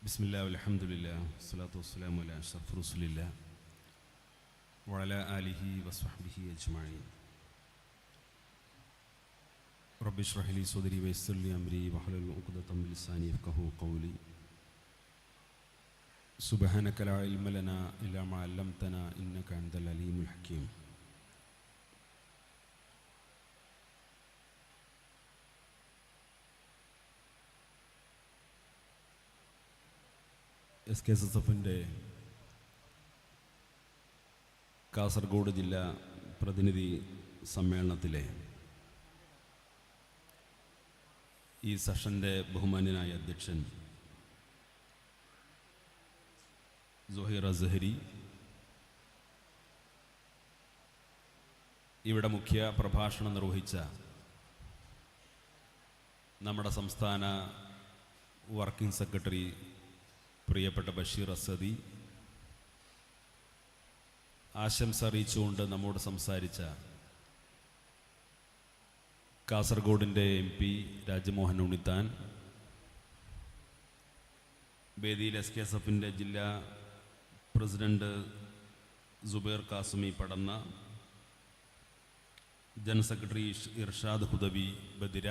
ബിസ്മില്ലാ അൽഹംദുലില്ലാ വസ്സലാത്തു വസ്സലാമു അലാ അഷ്റഫി റസൂലില്ലാ വഅലാ ആലിഹി വസ്വഹ്ബിഹി അജ്മഈൻ. റബ്ബി ഇശ്റഹ് ലി സദ്രി വയസ്സിർ ലി അംരി വഹ്ലുൽ ഉഖ്ദതം മിൻ ലിസാനി യഫ്ഖഹു ഖൗലി. സുബ്ഹാനക ലാ ഇൽമ ലനാ ഇല്ലാ മാ അല്ലംതനാ ഇന്നക അൻതൽ അലീമുൽ ഹകീം. SKSSFൻ്റെ കാസർഗോഡ് ജില്ലാ പ്രതിനിധി സമ്മേളനത്തിലെ ഈ സെഷൻ്റെ ബഹുമാന്യനായ അധ്യക്ഷൻ സുഹൈർ അസ്ഹരി, ഇവിടെ മുഖ്യ പ്രഭാഷണം നിർവഹിച്ച നമ്മുടെ സംസ്ഥാന വർക്കിംഗ് സെക്രട്ടറി പ്രിയപ്പെട്ട ബഷീർ അസദി, ആശംസ അറിയിച്ചുകൊണ്ട് നമ്മോട് സംസാരിച്ച കാസർഗോഡിൻ്റെ MP രാജ്മോഹൻ ഉണ്ണിത്താൻ, വേദിയിൽ SKSFൻ്റെ ജില്ലാ പ്രസിഡന്റ് സുബൈർ കാസിമി പടന്ന, ജനറൽ സെക്രട്ടറി ഇർഷാദ് ഹുദവി ബദിര,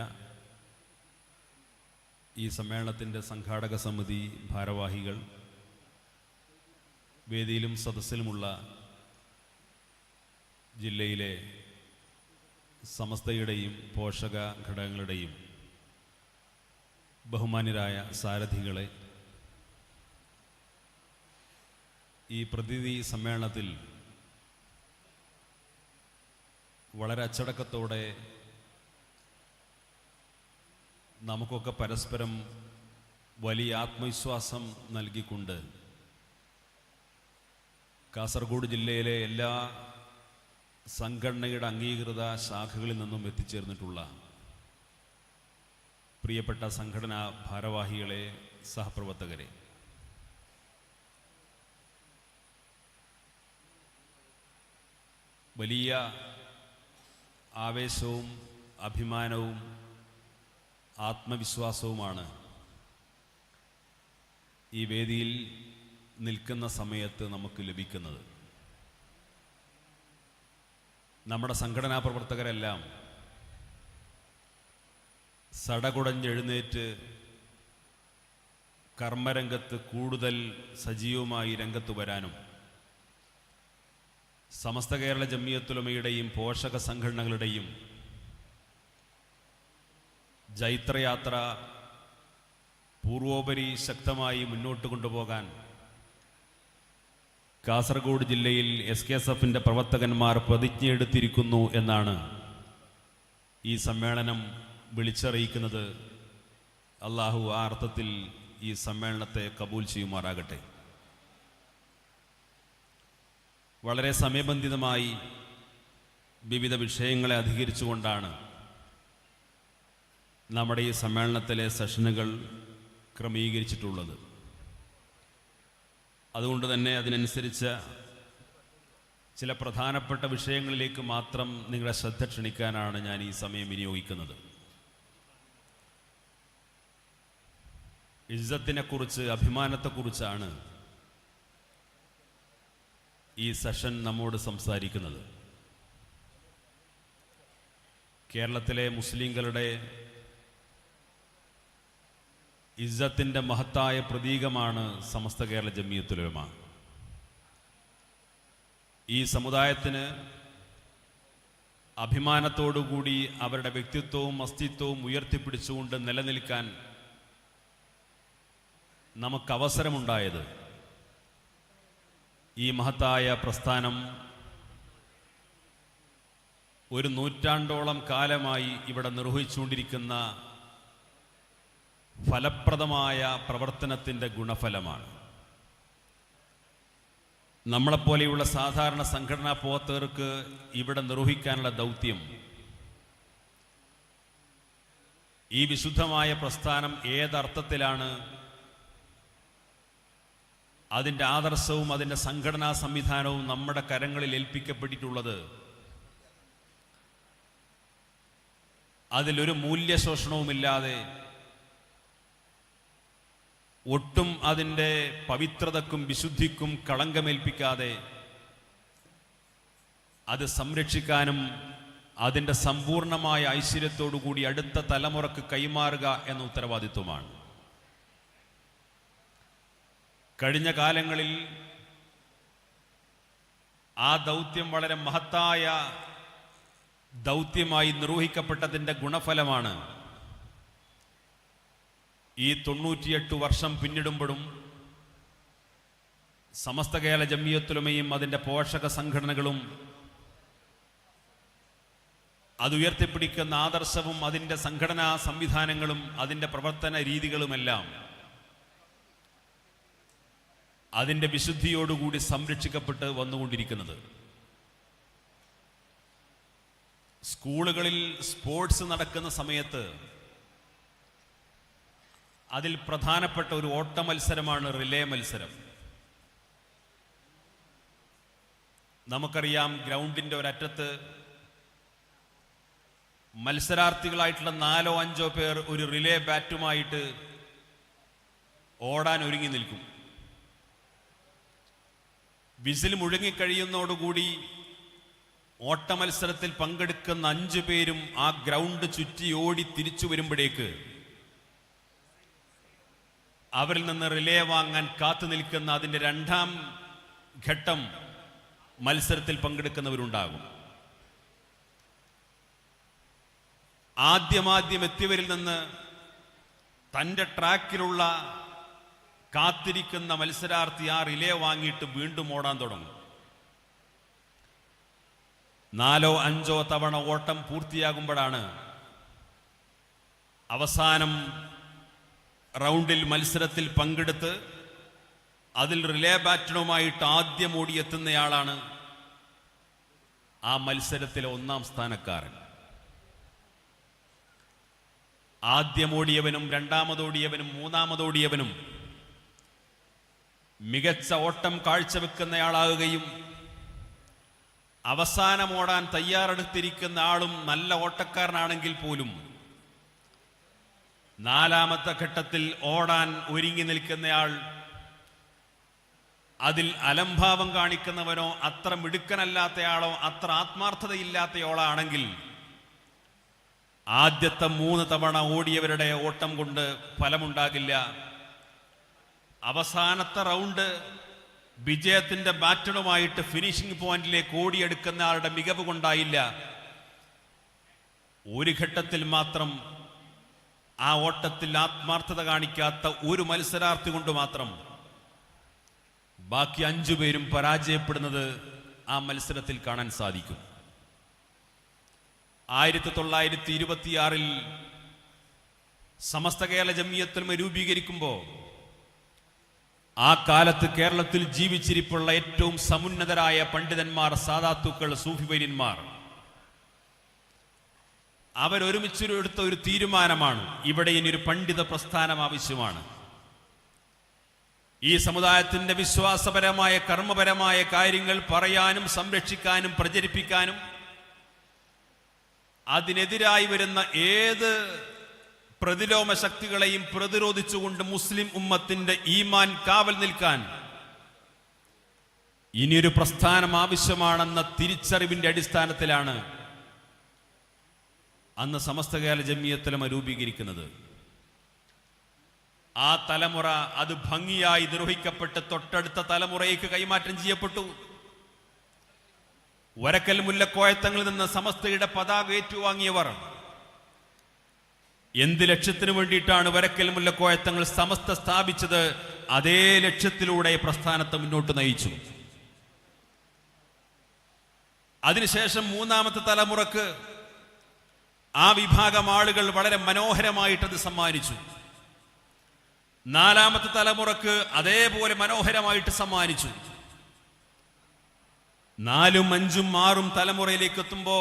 ഈ സമ്മേളനത്തിൻ്റെ സംഘാടക സമിതി ഭാരവാഹികൾ, വേദിയിലും സദസ്സിലുമുള്ള ജില്ലയിലെ സമസ്തയുടെയും പോഷക ഘടകങ്ങളുടെയും ബഹുമാന്യരായ സാരഥികളെ, ഈ പ്രതിനിധി സമ്മേളനത്തിൽ വളരെ അച്ചടക്കത്തോടെ നമുക്കൊക്കെ പരസ്പരം വലിയ ആത്മവിശ്വാസം നൽകിക്കൊണ്ട് കാസർഗോഡ് ജില്ലയിലെ എല്ലാ സംഘടനയുടെ അംഗീകൃത ശാഖകളിൽ നിന്നും എത്തിച്ചേർന്നിട്ടുള്ള പ്രിയപ്പെട്ട സംഘടനാ ഭാരവാഹികളെ, സഹപ്രവർത്തകരെ, വലിയ ആവേശവും അഭിമാനവും ആത്മവിശ്വാസവുമാണ് ഈ വേദിയിൽ നിൽക്കുന്ന സമയത്ത് നമുക്ക് ലഭിക്കുന്നത്. നമ്മുടെ സംഘടനാ പ്രവർത്തകരെല്ലാം സടകുടഞ്ഞെഴുന്നേറ്റ് കർമ്മരംഗത്ത് കൂടുതൽ സജീവമായി രംഗത്ത് വരാനും സമസ്ത കേരള ജംഇയ്യത്തുൽ ഉലമയുടെയും പോഷക സംഘടനകളുടെയും ജൈത്രയാത്ര പൂർവോപരി ശക്തമായി മുന്നോട്ട് കൊണ്ടുപോകാൻ കാസർഗോഡ് ജില്ലയിൽ SKSFൻ്റെ പ്രവർത്തകന്മാർ പ്രതിജ്ഞയെടുത്തിരിക്കുന്നു എന്നാണ് ഈ സമ്മേളനം വിളിച്ചറിയിക്കുന്നത്. അള്ളാഹു ആ അർത്ഥത്തിൽ ഈ സമ്മേളനത്തെ കബൂൽ ചെയ്യുമാറാകട്ടെ. വളരെ സമയബന്ധിതമായി വിവിധ വിഷയങ്ങളെ അധികരിച്ചുകൊണ്ടാണ് നമ്മുടെ ഈ സമ്മേളനത്തിലെ സെഷനുകൾ ക്രമീകരിച്ചിട്ടുള്ളത്. അതുകൊണ്ട് തന്നെ അതിനനുസരിച്ച് ചില പ്രധാനപ്പെട്ട വിഷയങ്ങളിലേക്ക് മാത്രം നിങ്ങളുടെ ശ്രദ്ധ ക്ഷണിക്കാനാണ് ഞാൻ ഈ സമയം വിനിയോഗിക്കുന്നത്. ഇസ്സത്തിനെക്കുറിച്ച്, അഭിമാനത്തെക്കുറിച്ചാണ് ഈ സെഷൻ നമ്മോട് സംസാരിക്കുന്നത്. കേരളത്തിലെ മുസ്ലിങ്ങളുടെ ഇസ്സത്തിൻ്റെ മഹത്തായ പ്രതീകമാണ് സമസ്ത കേരള ജംഇയ്യത്തുൽ ഉലമ. ഈ സമുദായത്തിന് അഭിമാനത്തോടുകൂടി അവരുടെ വ്യക്തിത്വവും അസ്തിത്വവും ഉയർത്തിപ്പിടിച്ചുകൊണ്ട് നിലനിൽക്കാൻ നമുക്ക് അവസരമുണ്ടായത് ഈ മഹത്തായ പ്രസ്ഥാനം ഒരു നൂറ്റാണ്ടോളം കാലമായി ഇവിടെ നിർവഹിച്ചുകൊണ്ടിരിക്കുന്ന ഫലപ്രദമായ പ്രവർത്തനത്തിൻ്റെ ഗുണഫലമാണ്. നമ്മളെപ്പോലെയുള്ള സാധാരണ സംഘടനാ പ്രവർത്തകർക്ക് ഇവിടെ നിർവഹിക്കാനുള്ള ദൗത്യം ഈ വിശുദ്ധമായ പ്രസ്ഥാനം ഏതർത്ഥത്തിലാണ് അതിൻ്റെ ആദർശവും അതിൻ്റെ സംഘടനാ സംവിധാനവും നമ്മുടെ കരങ്ങളിൽ ഏൽപ്പിക്കപ്പെട്ടിട്ടുള്ളത്, അതിലൊരു മൂല്യശോഷണവുമില്ലാതെ ഒട്ടും അതിൻ്റെ പവിത്രതക്കും വിശുദ്ധിക്കും കളങ്കമേൽപ്പിക്കാതെ അത് സംരക്ഷിക്കാനും അതിൻ്റെ സമ്പൂർണമായ ഐശ്വര്യത്തോടുകൂടി അടുത്ത തലമുറക്ക് കൈമാറുക എന്ന ഉത്തരവാദിത്വമാണ്. കഴിഞ്ഞ കാലങ്ങളിൽ ആ ദൗത്യം വളരെ മഹത്തായ ദൗത്യമായി നിർവഹിക്കപ്പെട്ടതിൻ്റെ ഗുണഫലമാണ് ഈ 98 വർഷം പിന്നിടുമ്പോഴും സമസ്ത കേരള ജംഇയ്യത്തുൽ അതിൻ്റെ പോഷക സംഘടനകളും അത് ഉയർത്തിപ്പിടിക്കുന്ന ആദർശവും അതിൻ്റെ സംഘടനാ സംവിധാനങ്ങളും അതിൻ്റെ പ്രവർത്തന രീതികളുമെല്ലാം അതിൻ്റെ വിശുദ്ധിയോടുകൂടി സംരക്ഷിക്കപ്പെട്ട് വന്നുകൊണ്ടിരിക്കുന്നത്. സ്കൂളുകളിൽ സ്പോർട്സ് നടക്കുന്ന സമയത്ത് അതിൽ പ്രധാനപ്പെട്ട ഒരു ഓട്ട മത്സരമാണ് റിലേ മത്സരം. നമുക്കറിയാം, ഗ്രൗണ്ടിൻ്റെ ഒരറ്റത്ത് മത്സരാർത്ഥികളായിട്ടുള്ള 4-5 പേർ ഒരു റിലേ ബാറ്റുമായിട്ട് ഓടാൻ ഒരുങ്ങി നിൽക്കും. വിസിൽ മുഴങ്ങിക്കഴിയുന്നതോടുകൂടി ഓട്ട മത്സരത്തിൽ പങ്കെടുക്കുന്ന 5 പേരും ആ ഗ്രൗണ്ട് ചുറ്റി ഓടി തിരിച്ചു വരുമ്പോഴേക്ക് അവരിൽ നിന്ന് റിലേ വാങ്ങാൻ കാത്തു നിൽക്കുന്ന അതിൻ്റെ 2ാം ഘട്ടം മത്സരത്തിൽ പങ്കെടുക്കുന്നവരുണ്ടാകും. ആദ്യം എത്തിയവരിൽ നിന്ന് തൻ്റെ ട്രാക്കിലുള്ള കാത്തിരിക്കുന്ന മത്സരാർത്ഥി ആ റിലേ വാങ്ങിയിട്ട് വീണ്ടും ഓടാൻ തുടങ്ങും. 4-5 തവണ ഓട്ടം പൂർത്തിയാകുമ്പോഴാണ് അവസാനം റൗണ്ടിൽ മത്സരത്തിൽ പങ്കെടുത്ത് അതിൽ റിലേ ബാറ്റണുമായിട്ട് ആദ്യം ഓടിയെത്തുന്നയാളാണ് ആ മത്സരത്തിലെ 1ാം സ്ഥാനക്കാരൻ. ആദ്യമോടിയവനും 2ാമതോടിയവനും 3ാമതോടിയവനും മികച്ച ഓട്ടം കാഴ്ചവെക്കുന്നയാളാകുകയും അവസാനം ഓടാൻ തയ്യാറെടുത്തിരിക്കുന്ന ആളും നല്ല ഓട്ടക്കാരനാണെങ്കിൽ പോലും 4ാമത്തെ ഘട്ടത്തിൽ ഓടാൻ ഒരുങ്ങി നിൽക്കുന്നയാൾ അതിൽ അലംഭാവം കാണിക്കുന്നവനോ അത്ര മിടുക്കനല്ലാത്തയാളോ അത്ര ആത്മാർത്ഥതയില്ലാത്തയാളാണെങ്കിൽ ആദ്യത്തെ 3 തവണ ഓടിയവരുടെ ഓട്ടം കൊണ്ട് ഫലമുണ്ടാകില്ല. അവസാനത്തെ റൗണ്ട് വിജയത്തിന്റെ ബാറ്റണുമായിട്ട് ഫിനിഷിംഗ് പോയിന്റിലേക്ക് ഓടിയെടുക്കുന്ന ആളുടെ മികവ് കൊണ്ടായില്ല. ഒരു ഘട്ടത്തിൽ മാത്രം ആ ഓട്ടത്തിൽ ആത്മാർത്ഥത കാണിക്കാത്ത ഒരു മത്സരാർത്ഥി കൊണ്ട് മാത്രം ബാക്കി 5 പേരും പരാജയപ്പെടുന്നത് ആ മത്സരത്തിൽ കാണാൻ സാധിക്കും. 1926 സമസ്ത കേരള ജംഇയ്യത്തുൽ രൂപീകരിക്കുമ്പോൾ ആ കാലത്ത് കേരളത്തിൽ ജീവിച്ചിരിപ്പുള്ള ഏറ്റവും സമുന്നതരായ പണ്ഡിതന്മാർ, സാദാത്തുക്കൾ, സൂഫി വര്യന്മാർ അവരൊരുമിച്ചെടുത്ത ഒരു തീരുമാനമാണ്, ഇവിടെ ഇനിയൊരു പണ്ഡിത പ്രസ്ഥാനം ആവശ്യമാണ്. ഈ സമുദായത്തിന്റെ വിശ്വാസപരമായ കർമ്മപരമായ കാര്യങ്ങൾ പറയാനും സംരക്ഷിക്കാനും പ്രചരിപ്പിക്കാനും അതിനെതിരായി വരുന്ന ഏത് പ്രതിലോമ ശക്തികളെയും പ്രതിരോധിച്ചുകൊണ്ട് മുസ്ലിം ഉമ്മത്തിന്റെ ഈമാൻ കാവൽ നിൽക്കാൻ ഇനിയൊരു പ്രസ്ഥാനം ആവശ്യമാണെന്ന തിരിച്ചറിവിന്റെ അടിസ്ഥാനത്തിലാണ് അന്ന് സമസ്ത കേരള ജംഇയ്യത്തുൽ രൂപീകരിക്കുന്നത്. ആ തലമുറ അത് ഭംഗിയായി നിർവഹിക്കപ്പെട്ട് തൊട്ടടുത്ത തലമുറയ്ക്ക് കൈമാറ്റം ചെയ്യപ്പെട്ടു. വരക്കൽ മുല്ലക്കോയത്തങ്ങളിൽ നിന്ന് സമസ്തയുടെ പതാക ഏറ്റുവാങ്ങിയവർ എന്ത് ലക്ഷ്യത്തിനു വേണ്ടിയിട്ടാണ് വരക്കൽ മുല്ലക്കോയത്തങ്ങൾ സമസ്ത സ്ഥാപിച്ചത്? അതേ ലക്ഷ്യത്തിലൂടെ പ്രസ്ഥാനത്തെ മുന്നോട്ട് നയിച്ചു. അതിനുശേഷം 3ാമത്തെ തലമുറക്ക് ആ വിഭാഗം ആളുകൾ വളരെ മനോഹരമായിട്ടത് സമ്മാനിച്ചു. 4ാമത്തെ തലമുറക്ക് അതേപോലെ മനോഹരമായിട്ട് സമ്മാനിച്ചു. 4ഉം 5ഉം 6ഉം തലമുറയിലേക്ക് എത്തുമ്പോ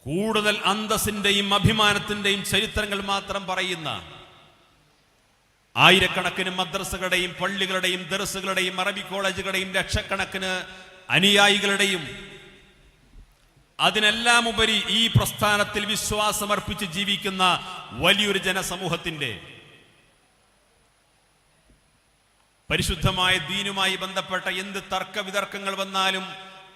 കൂടുതൽ അന്തസ്സിന്റെയും അഭിമാനത്തിന്റെയും ചരിത്രങ്ങൾ മാത്രം പറയുന്ന ആയിരക്കണക്കിന് മദ്രസകളുടെയും പള്ളികളുടെയും ദർസുകളുടെയും അറബി കോളേജുകളുടെയും ലക്ഷക്കണക്കിന് അനുയായികളുടെയും അതിനെല്ലാം ഉപരി ഈ പ്രസ്ഥാനത്തിൽ വിശ്വാസമർപ്പിച്ച് ജീവിക്കുന്ന വലിയൊരു ജനസമൂഹത്തിന്റെ പരിശുദ്ധമായ ദീനുമായി ബന്ധപ്പെട്ട എന്ത് തർക്ക വിതർക്കങ്ങൾ വന്നാലും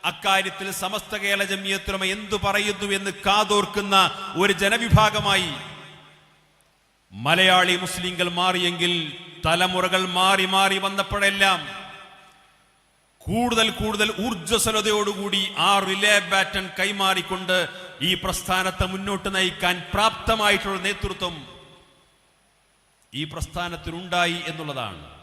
അക്കാര്യത്തിൽ സമസ്ത കേരള ജംഇയ്യത്തുൽ ഉലമ എന്തു പറയുന്നു എന്ന് കാതോർക്കുന്ന ഒരു ജനവിഭാഗമായി മലയാളി മുസ്ലിങ്ങൾ മാറിയെങ്കിൽ തലമുറകൾ മാറി മാറി വന്നപ്പോഴെല്ലാം കൂടുതൽ കൂടുതൽ ഊർജ്ജസ്വലതയോടുകൂടി ആ റിലേ ബാറ്റൺ കൈമാറിക്കൊണ്ട് ഈ പ്രസ്ഥാനത്തെ മുന്നോട്ട് നയിക്കാൻ പ്രാപ്തമായിട്ടുള്ള നേതൃത്വം ഈ പ്രസ്ഥാനത്തിനുണ്ടായി എന്നുള്ളതാണ്.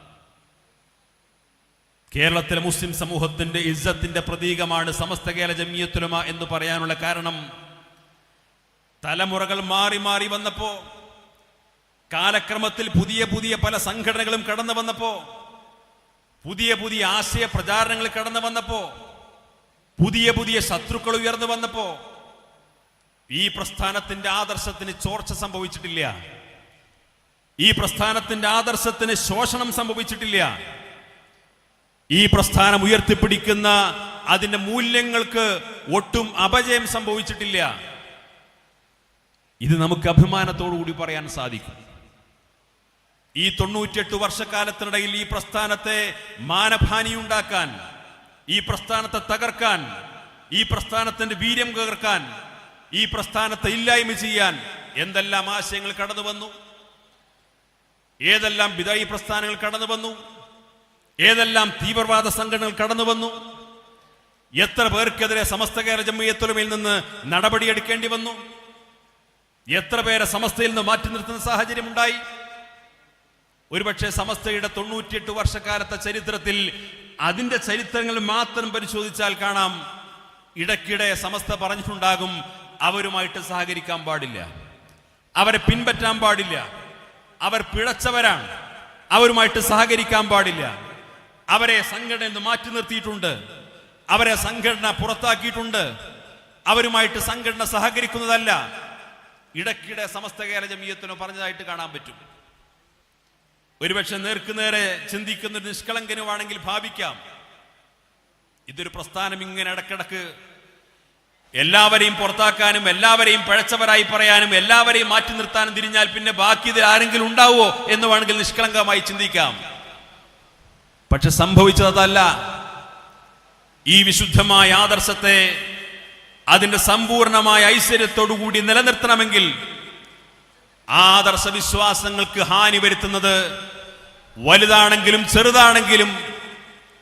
കേരളത്തിലെ മുസ്ലിം സമൂഹത്തിന്റെ ഇസ്സത്തിന്റെ പ്രതീകമാണ് സമസ്ത കേരള ജംഇയ്യത്തുൽ ഉലമ എന്ന് പറയാനുള്ള കാരണം, തലമുറകൾ മാറി മാറി വന്നപ്പോ, കാലക്രമത്തിൽ പുതിയ പുതിയ പല സംഘടനകളും കടന്നു വന്നപ്പോ, പുതിയ പുതിയ ആശയ പ്രചാരണങ്ങൾ കടന്നു വന്നപ്പോ, പുതിയ പുതിയ ശത്രുക്കൾ ഉയർന്നു വന്നപ്പോ ഈ പ്രസ്ഥാനത്തിന്റെ ആദർശത്തിന് ചോർച്ച സംഭവിച്ചിട്ടില്ല. ഈ പ്രസ്ഥാനത്തിന്റെ ആദർശത്തിന് ശോഷണം സംഭവിച്ചിട്ടില്ല. ഈ പ്രസ്ഥാനം ഉയർത്തിപ്പിടിക്കുന്ന അതിന്റെ മൂല്യങ്ങൾക്ക് ഒട്ടും അപജയം സംഭവിച്ചിട്ടില്ല. ഇത് നമുക്ക് അഭിമാനത്തോടു കൂടി പറയാൻ സാധിക്കും. ഈ 98 വർഷക്കാലത്തിനിടയിൽ ഈ പ്രസ്ഥാനത്തെ മാനഹാനിയുണ്ടാക്കാൻ, ഈ പ്രസ്ഥാനത്തെ തകർക്കാൻ, ഈ പ്രസ്ഥാനത്തിന്റെ വീര്യം തകർക്കാൻ, ഈ പ്രസ്ഥാനത്തെ ഇല്ലായ്മ ചെയ്യാൻ എന്തെല്ലാം ആശയങ്ങൾ കടന്നു വന്നു, ഏതെല്ലാം ബിദഈ പ്രസ്ഥാനങ്ങൾ കടന്നു വന്നു, ഏതെല്ലാം തീവ്രവാദ സംഘടനകൾ കടന്നു വന്നു, എത്ര പേർക്കെതിരെ സമസ്ത കേരള ജംഇയ്യത്തുൽ ഉലമയിൽ നിന്ന് നടപടിയെടുക്കേണ്ടി വന്നു, എത്ര പേരെ സമസ്തയിൽ നിന്ന് മാറ്റി നിർത്തുന്ന സാഹചര്യം ഉണ്ടായി. ഒരുപക്ഷെ സമസ്തയുടെ 98 വർഷക്കാലത്തെ ചരിത്രത്തിൽ അതിന്റെ ചരിത്രങ്ങൾ മാത്രം പരിശോധിച്ചാൽ കാണാം, ഇടയ്ക്കിടെ സമസ്ത പറഞ്ഞിട്ടുണ്ടാകും, അവരുമായിട്ട് സഹകരിക്കാൻ പാടില്ല, അവരെ പിൻപറ്റാൻ പാടില്ല, അവർ പിഴച്ചവരാണ്, അവരുമായിട്ട് സഹകരിക്കാൻ പാടില്ല, അവരെ സംഘടനയിൽ നിന്ന് മാറ്റി നിർത്തിയിട്ടുണ്ട്, അവരെ സംഘടന പുറത്താക്കിയിട്ടുണ്ട്, അവരുമായിട്ട് സംഘടന സഹകരിക്കുന്നതല്ല. ഇടയ്ക്കിടെ സമസ്ത കേരള ജംഇയ്യത്തുൽ ഉലമ പറഞ്ഞതായിട്ട് കാണാൻ പറ്റും. ഒരുപക്ഷെ നേർക്കുനേരെ ചിന്തിക്കുന്ന നിഷ്കളങ്കനുമാണെങ്കിൽ ഭാവിക്കാം, ഇതൊരു പ്രസ്ഥാനം ഇങ്ങനെ ഇടക്കിടക്ക് എല്ലാവരെയും പുറത്താക്കാനും എല്ലാവരെയും പഴച്ചവരായി പറയാനും എല്ലാവരെയും മാറ്റി നിർത്താനും തിരിഞ്ഞാൽ പിന്നെ ബാക്കി ഇതിൽ ആരെങ്കിലും ഉണ്ടാവോ എന്ന് വേണമെങ്കിൽ നിഷ്കളങ്കമായി ചിന്തിക്കാം. പക്ഷെ സംഭവിച്ചതല്ല. ഈ വിശുദ്ധമായ ആദർശത്തെ അതിന്റെ സമ്പൂർണമായ ഐശ്വര്യത്തോടുകൂടി നിലനിർത്തണമെങ്കിൽ ആദർശ വിശ്വാസങ്ങൾക്ക് ഹാനി വരുത്തുന്നത് വലുതാണെങ്കിലും ചെറുതാണെങ്കിലും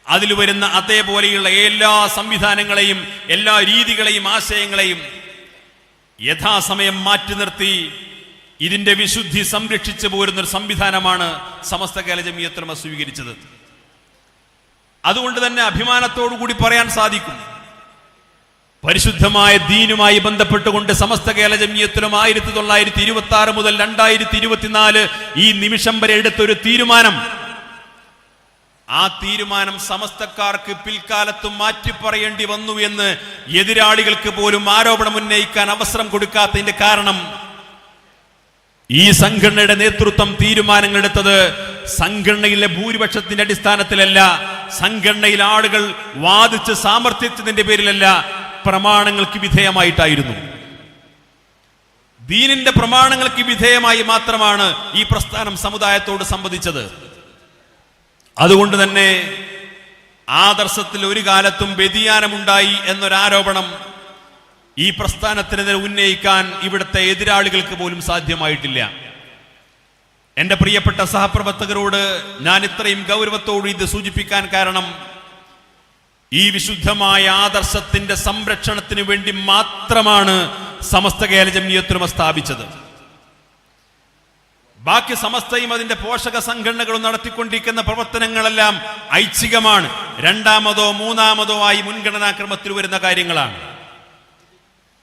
അതിൽ വരുന്ന അതേപോലെയുള്ള എല്ലാ സംവിധാനങ്ങളെയും എല്ലാ രീതികളെയും ആശയങ്ങളെയും യഥാസമയം മാറ്റി നിർത്തി ഇതിന്റെ വിശുദ്ധി സംരക്ഷിച്ചു പോരുന്നൊരു സംവിധാനമാണ് സമസ്ത കേരള ജംഇയ്യത്തുൽ ഉലമ സ്വീകരിച്ചത്. അതുകൊണ്ട് തന്നെ അഭിമാനത്തോടു കൂടി പറയാൻ സാധിക്കും, പരിശുദ്ധമായ ദീനുമായി ബന്ധപ്പെട്ടുകൊണ്ട് സമസ്ത കേരള ജംഇയ്യത്തുൽ ഉലമ 1926 മുതൽ 2024 ഈ നിമിഷം വരെ എടുത്തൊരു തീരുമാനം, ആ തീരുമാനം സമസ്തക്കാർക്ക് പിൽക്കാലത്തും മാറ്റി പറയേണ്ടി വന്നു എന്ന് എതിരാളികൾക്ക് പോലും ആരോപണം ഉന്നയിക്കാൻ അവസരം കൊടുക്കാത്തതിന്റെ കാരണം, ഈ സംഘടനയുടെ നേതൃത്വം തീരുമാനങ്ങൾ എടുത്തത് സംഘടനയിലെ ഭൂരിപക്ഷത്തിന്റെ അടിസ്ഥാനത്തിലല്ല, സംഘടനയിലെ ആളുകൾ വാദിച്ച് സാമർത്ഥ്യത്തിന്റെ പേരിലല്ല, പ്രമാണങ്ങൾക്ക് വിധേയമായിട്ടായിരുന്നു. ദീനിന്റെ പ്രമാണങ്ങൾക്ക് വിധേയമായി മാത്രമാണ് ഈ പ്രസ്ഥാനം സമുദായത്തോട് സംവദിച്ചത്. അതുകൊണ്ട് തന്നെ ആദർശത്തിൽ ഒരു കാലത്തും വ്യതിയാനമുണ്ടായി എന്നൊരാരോപണം ഈ പ്രസ്ഥാനത്തിനെതിരെ ഉന്നയിക്കാൻ ഇവിടുത്തെ എതിരാളികൾക്ക് പോലും സാധ്യമായിട്ടില്ല. എന്റെ പ്രിയപ്പെട്ട സഹപ്രവർത്തകരോട് ഞാൻ ഇത്രയും ഗൗരവത്തോട് ഇത് സൂചിപ്പിക്കാൻ കാരണം, ഈ വിശുദ്ധമായ ആദർശത്തിന്റെ സംരക്ഷണത്തിന് വേണ്ടി മാത്രമാണ് സമസ്ത കേരള ജംഇയ്യത്തുൽ ഉലമ സ്ഥാപിച്ചത്. ബാക്കി സമസ്തയും അതിന്റെ പോഷക സംഘടനകളും നടത്തിക്കൊണ്ടിരിക്കുന്ന പ്രവർത്തനങ്ങളെല്ലാം ഐച്ഛികമാണ്, രണ്ടാമതോ മൂന്നാമതോ ആയി മുൻഗണനാക്രമത്തിൽ വരുന്ന കാര്യങ്ങളാണ്.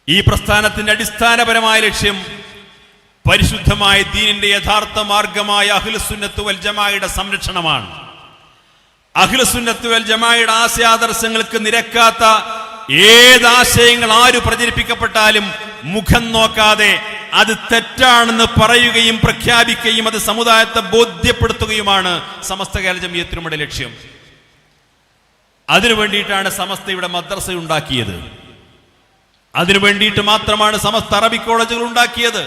ഈ പ്രസ്ഥാനത്തിന്റെ അടിസ്ഥാനപരമായ ലക്ഷ്യം പരിശുദ്ധമായ ദീനിന്റെ യഥാർത്ഥ മാർഗമായ അഹ്ലുസുന്നത്ത് വൽ ജമാഅയുടെ സംരക്ഷണമാണ്. അഹ്ലുസുന്നത്ത് വൽ ജമാഅയുടെ ആശയാദർശങ്ങൾക്ക് നിരക്കാത്ത ഏതാശയങ്ങൾ ആര് പ്രചരിപ്പിക്കപ്പെട്ടാലും മുഖം നോക്കാതെ അത് തെറ്റാണെന്ന് പറയുകയും പ്രഖ്യാപിക്കുകയും അത് സമുദായത്തെ ബോധ്യപ്പെടുത്തുകയുമാണ് സമസ്ത കേരള ജംഇയ്യത്തുൽ ഉലമയുടെ ലക്ഷ്യം. അതിനു വേണ്ടിയിട്ടാണ് സമസ്തയുടെ മദ്രസ ഉണ്ടാക്കിയത്. അതിനു വേണ്ടിയിട്ട് മാത്രമാണ് സമസ്ത അറബിക് കോളേജുകൾ ഉണ്ടാക്കിയത്.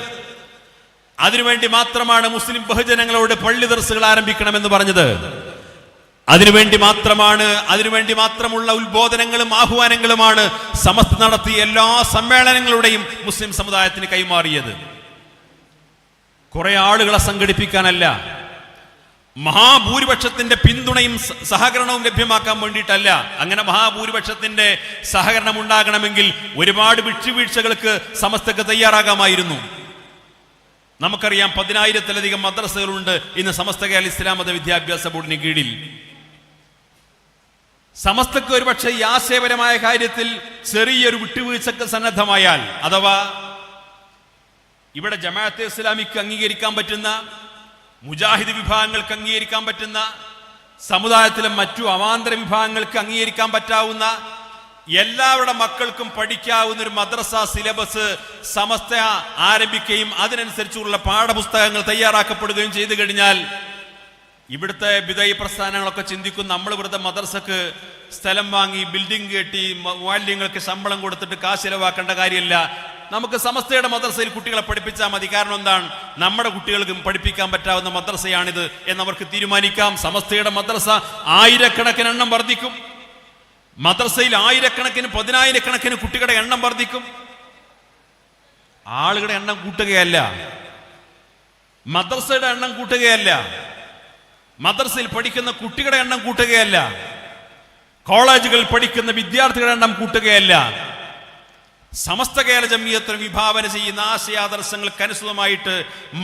അതിനുവേണ്ടി മാത്രമാണ് മുസ്ലിം ബഹുജനങ്ങളോട് പള്ളി ദർസുകൾ ആരംഭിക്കണമെന്ന് പറഞ്ഞത്. അതിനുവേണ്ടി മാത്രമുള്ള ഉത്ബോധനങ്ങളും ആഹ്വാനങ്ങളുമാണ് സമസ്ത നടത്തിയ എല്ലാ സമ്മേളനങ്ങളുടെയും മുസ്ലിം സമുദായത്തിന് കൈമാറിയത്. കുറെ ആളുകളെ സംഘടിപ്പിക്കാനല്ല, മഹാഭൂരിപക്ഷത്തിന്റെ പിന്തുണയും സഹകരണവും ലഭ്യമാക്കാൻ വേണ്ടിയിട്ടല്ല. അങ്ങനെ മഹാഭൂരിപക്ഷത്തിന്റെ സഹകരണം ഉണ്ടാകണമെങ്കിൽ ഒരുപാട് വിട്ടുവീഴ്ചകൾക്ക് സമസ്തക്ക് തയ്യാറാകാമായിരുന്നു. നമുക്കറിയാം 10,000-ത്തിലധികം മദ്രസകളുണ്ട് ഇന്ന് സമസ്ത കേരള ഇസ്ലാം മത വിദ്യാഭ്യാസ ബോർഡിന് കീഴിൽ. സമസ്തക്ക് ഒരുപക്ഷെ ഈ ആശയപരമായ കാര്യത്തിൽ ചെറിയൊരു വിട്ടുവീഴ്ചക്ക് സന്നദ്ധമായാൽ, അഥവാ ഇവിടെ ജമാഅത്തെ ഇസ്ലാമിക്ക് അംഗീകരിക്കാൻ പറ്റുന്ന, മുജാഹിദ് വിഭാഗങ്ങൾക്ക് അംഗീകരിക്കാൻ പറ്റുന്ന, സമുദായത്തിലെ മറ്റു അവാന്തര വിഭാഗങ്ങൾക്ക് അംഗീകരിക്കാൻ പറ്റാവുന്ന, എല്ലാവരുടെ മക്കൾക്കും പഠിക്കാവുന്ന ഒരു മദ്രസ സിലബസ് സമസ്ത ആരംഭിക്കുകയും അതിനനുസരിച്ചുള്ള പാഠപുസ്തകങ്ങൾ തയ്യാറാക്കപ്പെടുകയും ചെയ്തു കഴിഞ്ഞാൽ ഇവിടുത്തെ ബിദഈ പ്രസ്ഥാനങ്ങളൊക്കെ ചിന്തിക്കും, നമ്മൾ ഇവിടുത്തെ മദ്രസക്ക് സ്ഥലം വാങ്ങി ബിൽഡിംഗ് കെട്ടി മുഅല്ലിങ്ങൾക്ക് ശമ്പളം കൊടുത്തിട്ട് കാശ് ചിലവാക്കേണ്ട കാര്യമില്ല, നമുക്ക് സമസ്തയുടെ മദ്രസയിൽ കുട്ടികളെ പഠിപ്പിച്ചാൽ മതി. കാരണം എന്താണ്, നമ്മുടെ കുട്ടികൾക്കും പഠിപ്പിക്കാൻ പറ്റാവുന്ന മദ്രസയാണിത് എന്നവർക്ക് തീരുമാനിക്കാം. സമസ്തയുടെ മദ്രസ ആയിരക്കണക്കിന് എണ്ണം വർദ്ധിക്കും. മദ്രസയിൽ ആയിരക്കണക്കിന് 10,000-കണക്കിന് കുട്ടികളുടെ എണ്ണം വർദ്ധിക്കും. ആളുകളുടെ എണ്ണം കൂട്ടുകയല്ല, മദ്രസയുടെ എണ്ണം കൂട്ടുകയല്ല, മദ്രസയിൽ പഠിക്കുന്ന കുട്ടികളുടെ എണ്ണം കൂട്ടുകയല്ല, കോളേജുകളിൽ പഠിക്കുന്ന വിദ്യാർത്ഥികളുടെ എണ്ണം കൂട്ടുകയല്ല. സമസ്ത കേരള ജംഇയ്യത്ത് വിഭാവന ചെയ്യുന്ന ആശയാദർശങ്ങൾക്കനുസൃതമായിട്ട്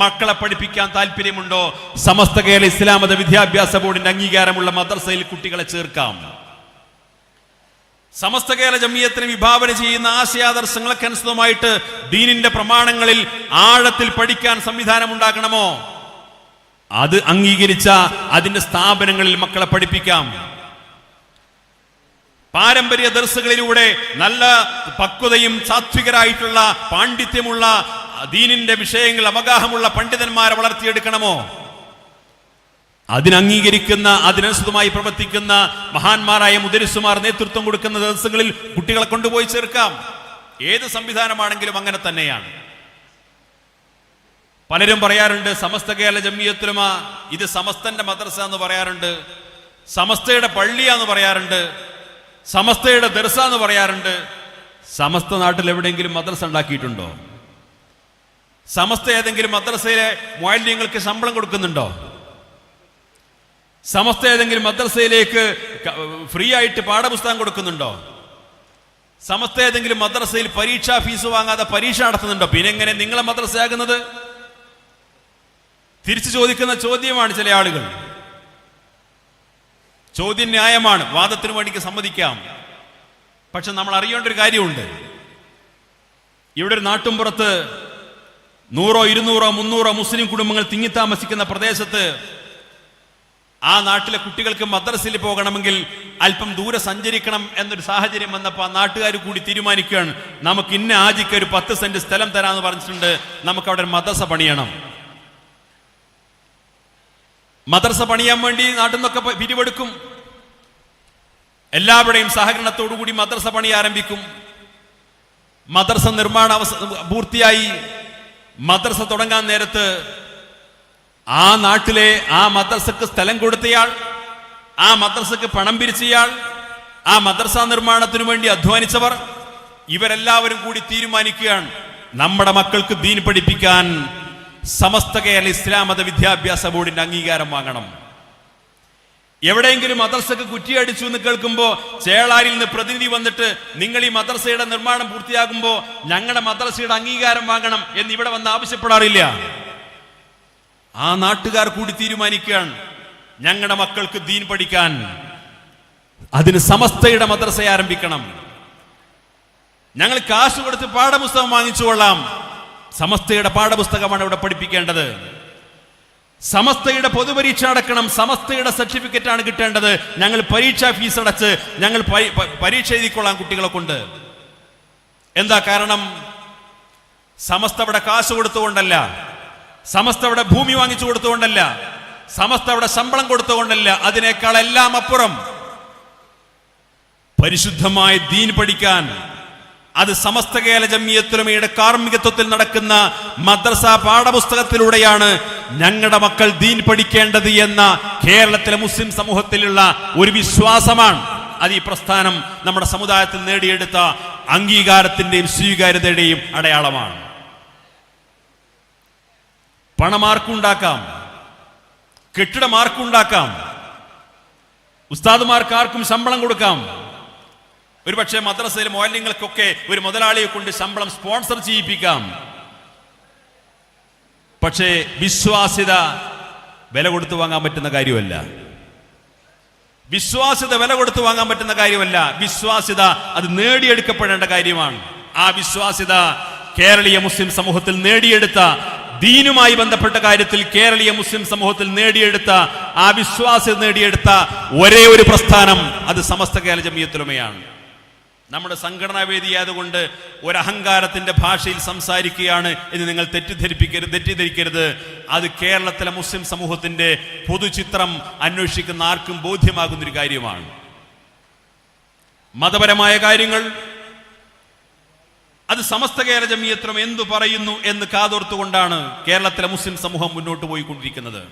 മക്കളെ പഠിപ്പിക്കാൻ താല്പര്യമുണ്ടോ, സമസ്ത കേരള ഇസ്ലാം മത വിദ്യാഭ്യാസ ബോർഡിന്റെ അംഗീകാരമുള്ള മദ്രസയിൽ കുട്ടികളെ ചേർക്കാം. സമസ്ത കേരള ജംഇയ്യത്തിന് വിഭാവന ചെയ്യുന്ന ആശയാദർശങ്ങൾക്കനുസൃതമായിട്ട് ദീനിന്റെ പ്രമാണങ്ങളിൽ ആഴത്തിൽ പഠിക്കാൻ സംവിധാനം ഉണ്ടാക്കണമോ, അത് അംഗീകരിച്ച അതിന്റെ സ്ഥാപനങ്ങളിൽ മക്കളെ പഠിപ്പിക്കാം. പാരമ്പര്യ ദർസുകളിലൂടെ നല്ല പക്വതയും സാത്വികരായിട്ടുള്ള പാണ്ഡിത്യമുള്ള ദീനിന്റെ വിഷയങ്ങൾ അവഗാഹമുള്ള പണ്ഡിതന്മാരെ വളർത്തിയെടുക്കണമോ, അതിനംഗീകരിക്കുന്ന അതിനനുസൃതമായി പ്രവർത്തിക്കുന്ന മഹാന്മാരായ മുദരിസുമാർ നേതൃത്വം കൊടുക്കുന്ന ദർസുകളിൽ കുട്ടികളെ കൊണ്ടുപോയി ചേർക്കാം. ഏത് സംവിധാനമാണെങ്കിലും അങ്ങനെ തന്നെയാണ്. പലരും പറയാറുണ്ട് സമസ്ത കേരള ജംഇയ്യത്തുൽ ഉലമ ഇത് സമസ്തന്റെ മദ്രസ എന്ന് പറയാറുണ്ട്, സമസ്തയുടെ പള്ളിയാന്ന് പറയാറുണ്ട്, സമസ്തയുടെ ദർസ എന്ന് പറയാറുണ്ട്. സമസ്ത നാട്ടിൽ എവിടെയെങ്കിലും മദ്രസ ഉണ്ടാക്കിയിട്ടുണ്ടോ? സമസ്ത ഏതെങ്കിലും മദ്രസയിലെ മുഅല്ലിങ്ങൾക്ക് ശമ്പളം കൊടുക്കുന്നുണ്ടോ? സമസ്ത ഏതെങ്കിലും മദ്രസയിലേക്ക് ഫ്രീ ആയിട്ട് പാഠപുസ്തകം കൊടുക്കുന്നുണ്ടോ? സമസ്ത ഏതെങ്കിലും മദ്രസയിൽ പരീക്ഷാ ഫീസ് വാങ്ങാതെ പരീക്ഷ നടത്തുന്നുണ്ടോ? പിന്നെ എങ്ങനെ നിങ്ങളെ മദ്രസയാകുന്നത്? തിരിച്ചു ചോദിക്കുന്ന ചോദ്യമാണ് ചില ആളുകൾ. ചോദ്യം ന്യായമാണ്, വാദത്തിന് വേണ്ടിക്ക് സമ്മതിക്കാം. പക്ഷെ നമ്മൾ അറിയേണ്ട ഒരു കാര്യമുണ്ട്. ഇവിടെ ഒരു നാട്ടുംപുറത്ത് 100, 200, 300 മുസ്ലിം കുടുംബങ്ങൾ തിങ്ങിത്താമസിക്കുന്ന പ്രദേശത്ത് ആ നാട്ടിലെ കുട്ടികൾക്ക് മദ്രസയിൽ പോകണമെങ്കിൽ അല്പം ദൂരെ സഞ്ചരിക്കണം എന്നൊരു സാഹചര്യം വന്നപ്പോൾ ആ നാട്ടുകാർ കൂടി തീരുമാനിക്കുകയാണ്, നമുക്ക് ഇന്ന ആജിക്ക് ഒരു 10 സെന്റ് സ്ഥലം തരാമെന്ന് പറഞ്ഞിട്ടുണ്ട്, നമുക്ക് അവിടെ ഒരു മദ്രസ പണിയണം. മദ്രസ പണിയാൻ വേണ്ടി നാട്ടിൽ നിന്നൊക്കെ പിരിവെടുക്കും. എല്ലാവരുടെയും സഹകരണത്തോടുകൂടി മദ്രസ പണി ആരംഭിക്കും. മദ്രസ നിർമ്മാണം പൂർത്തിയായി. മദ്രസ തുടങ്ങാൻ നേരത്ത് ആ നാട്ടിലെ ആ മദ്രസക്ക് സ്ഥലം കൊടുത്തയാൾ, ആ മദ്രസക്ക് പണം പിരിച്ചയാൾ, ആ മദ്രസ നിർമ്മാണത്തിനു വേണ്ടി അധ്വാനിച്ചവർ, ഇവരെല്ലാവരും കൂടി തീരുമാനിക്കുകയാണ്, നമ്മുടെ മക്കൾക്ക് ദീൻ പഠിപ്പിക്കാൻ സമസ്ത കേരള ഇസ്ലാം മത വിദ്യാഭ്യാസ ബോർഡിന്റെ അംഗീകാരം വാങ്ങണം. എവിടെയെങ്കിലും മദ്രസക്ക് കുറ്റിയടിച്ചു എന്ന് കേൾക്കുമ്പോൾ ചേളാരിൽ നിന്ന് പ്രതിനിധി വന്നിട്ട് നിങ്ങൾ ഈ മദ്രസയുടെ നിർമ്മാണം പൂർത്തിയാകുമ്പോൾ ഞങ്ങളുടെ മദ്രസയുടെ അംഗീകാരം വാങ്ങണം എന്ന് ഇവിടെ വന്ന് ആവശ്യപ്പെടാറില്ല. ആ നാട്ടുകാർ കൂടി തീരുമാനിക്കുകയാണ്, ഞങ്ങളുടെ മക്കൾക്ക് ദീൻ പഠിക്കാൻ അതിന് സമസ്തയുടെ മദ്രസ ആരംഭിക്കണം, ഞങ്ങൾ കാശ് കൊടുത്ത് പാഠപുസ്തകം വാങ്ങിച്ചുകൊള്ളാം, സമസ്തയുടെ പാഠപുസ്തകമാണ് ഇവിടെ പഠിപ്പിക്കേണ്ടത്, സമസ്തയുടെ പൊതുപരീക്ഷ അടക്കണം, സമസ്തയുടെ സർട്ടിഫിക്കറ്റ് ആണ് കിട്ടേണ്ടത്, ഞങ്ങൾ പരീക്ഷാ ഫീസ് അടച്ച് ഞങ്ങൾ പരീക്ഷ എഴുതിക്കൊള്ളാം കുട്ടികളെ കൊണ്ട്. എന്താ കാരണം? സമസ്ത അവിടെ കാശ് കൊടുത്തുകൊണ്ടല്ല, സമസ്ത അവിടെ ഭൂമി വാങ്ങിച്ചു കൊടുത്തുകൊണ്ടല്ല, സമസ്ത അവിടെ ശമ്പളം കൊടുത്തുകൊണ്ടല്ല, അതിനേക്കാൾ എല്ലാം അപ്പുറം പരിശുദ്ധമായ ദീൻ പഠിക്കാൻ അത് സമസ്ത കേരള ജംഇയ്യത്തുൽ ഉലമയുടെ കാർമ്മികത്വത്തിൽ നടക്കുന്ന മദ്രസ പാഠപുസ്തകത്തിലൂടെയാണ് ഞങ്ങളുടെ മക്കൾ ദീൻ പഠിക്കേണ്ടത് എന്ന കേരളത്തിലെ മുസ്ലിം സമൂഹത്തിലുള്ള ഒരു വിശ്വാസമാണ്. അത് ഈ പ്രസ്ഥാനം നമ്മുടെ സമുദായത്തിൽ നേടിയെടുത്ത അംഗീകാരത്തിന്റെയും സ്വീകാര്യതയുടെയും അടയാളമാണ്. പണമാർക്കുണ്ടാക്കാം, കെട്ടിടമാർക്കുണ്ടാക്കാം, ഉസ്താദുമാർക്ക് ആർക്കും ശമ്പളം കൊടുക്കാം. ഒരുപക്ഷെ മദ്രസയിലെ മുഅല്ലിങ്ങൾക്കൊക്കെ ഒരു മുതലാളിയെ കൊണ്ട് ശമ്പളം സ്പോൺസർ ചെയ്യിപ്പിക്കാം. പക്ഷേ വിശ്വാസ്യത വില കൊടുത്തു വാങ്ങാൻ പറ്റുന്ന കാര്യമല്ല. വിശ്വാസ്യത വില കൊടുത്തു വാങ്ങാൻ പറ്റുന്ന കാര്യമല്ല. വിശ്വാസ്യത അത് നേടിയെടുക്കപ്പെടേണ്ട കാര്യമാണ്. ആ വിശ്വാസ്യത കേരളീയ മുസ്ലിം സമൂഹത്തിൽ നേടിയെടുത്ത, ദീനുമായി ബന്ധപ്പെട്ട കാര്യത്തിൽ കേരളീയ മുസ്ലിം സമൂഹത്തിൽ നേടിയെടുത്ത, ആ വിശ്വാസ്യത നേടിയെടുത്ത ഒരേ ഒരു പ്രസ്ഥാനം അത് സമസ്ത കേരള ജമിയത്തുലമയാണ്. നമ്മുടെ സംഘടനാ വേദിയായതുകൊണ്ട് ഒരഹങ്കാരത്തിന്റെ ഭാഷയിൽ സംസാരിക്കുകയാണ് എന്ന് നിങ്ങൾ തെറ്റിദ്ധരിക്കരുത്. അത് കേരളത്തിലെ മുസ്ലിം സമൂഹത്തിന്റെ പൊതുചിത്രം അന്വേഷിക്കുന്ന ആർക്കും ബോധ്യമാകുന്നൊരു കാര്യമാണ്. മതപരമായ കാര്യങ്ങൾ അത് സമസ്ത കേരള ജമിയത്തുലമ എന്തു പറയുന്നു എന്ന് കാതോർത്തുകൊണ്ടാണ് കേരളത്തിലെ മുസ്ലിം സമൂഹം മുന്നോട്ട് പോയിക്കൊണ്ടിരിക്കുന്നത്.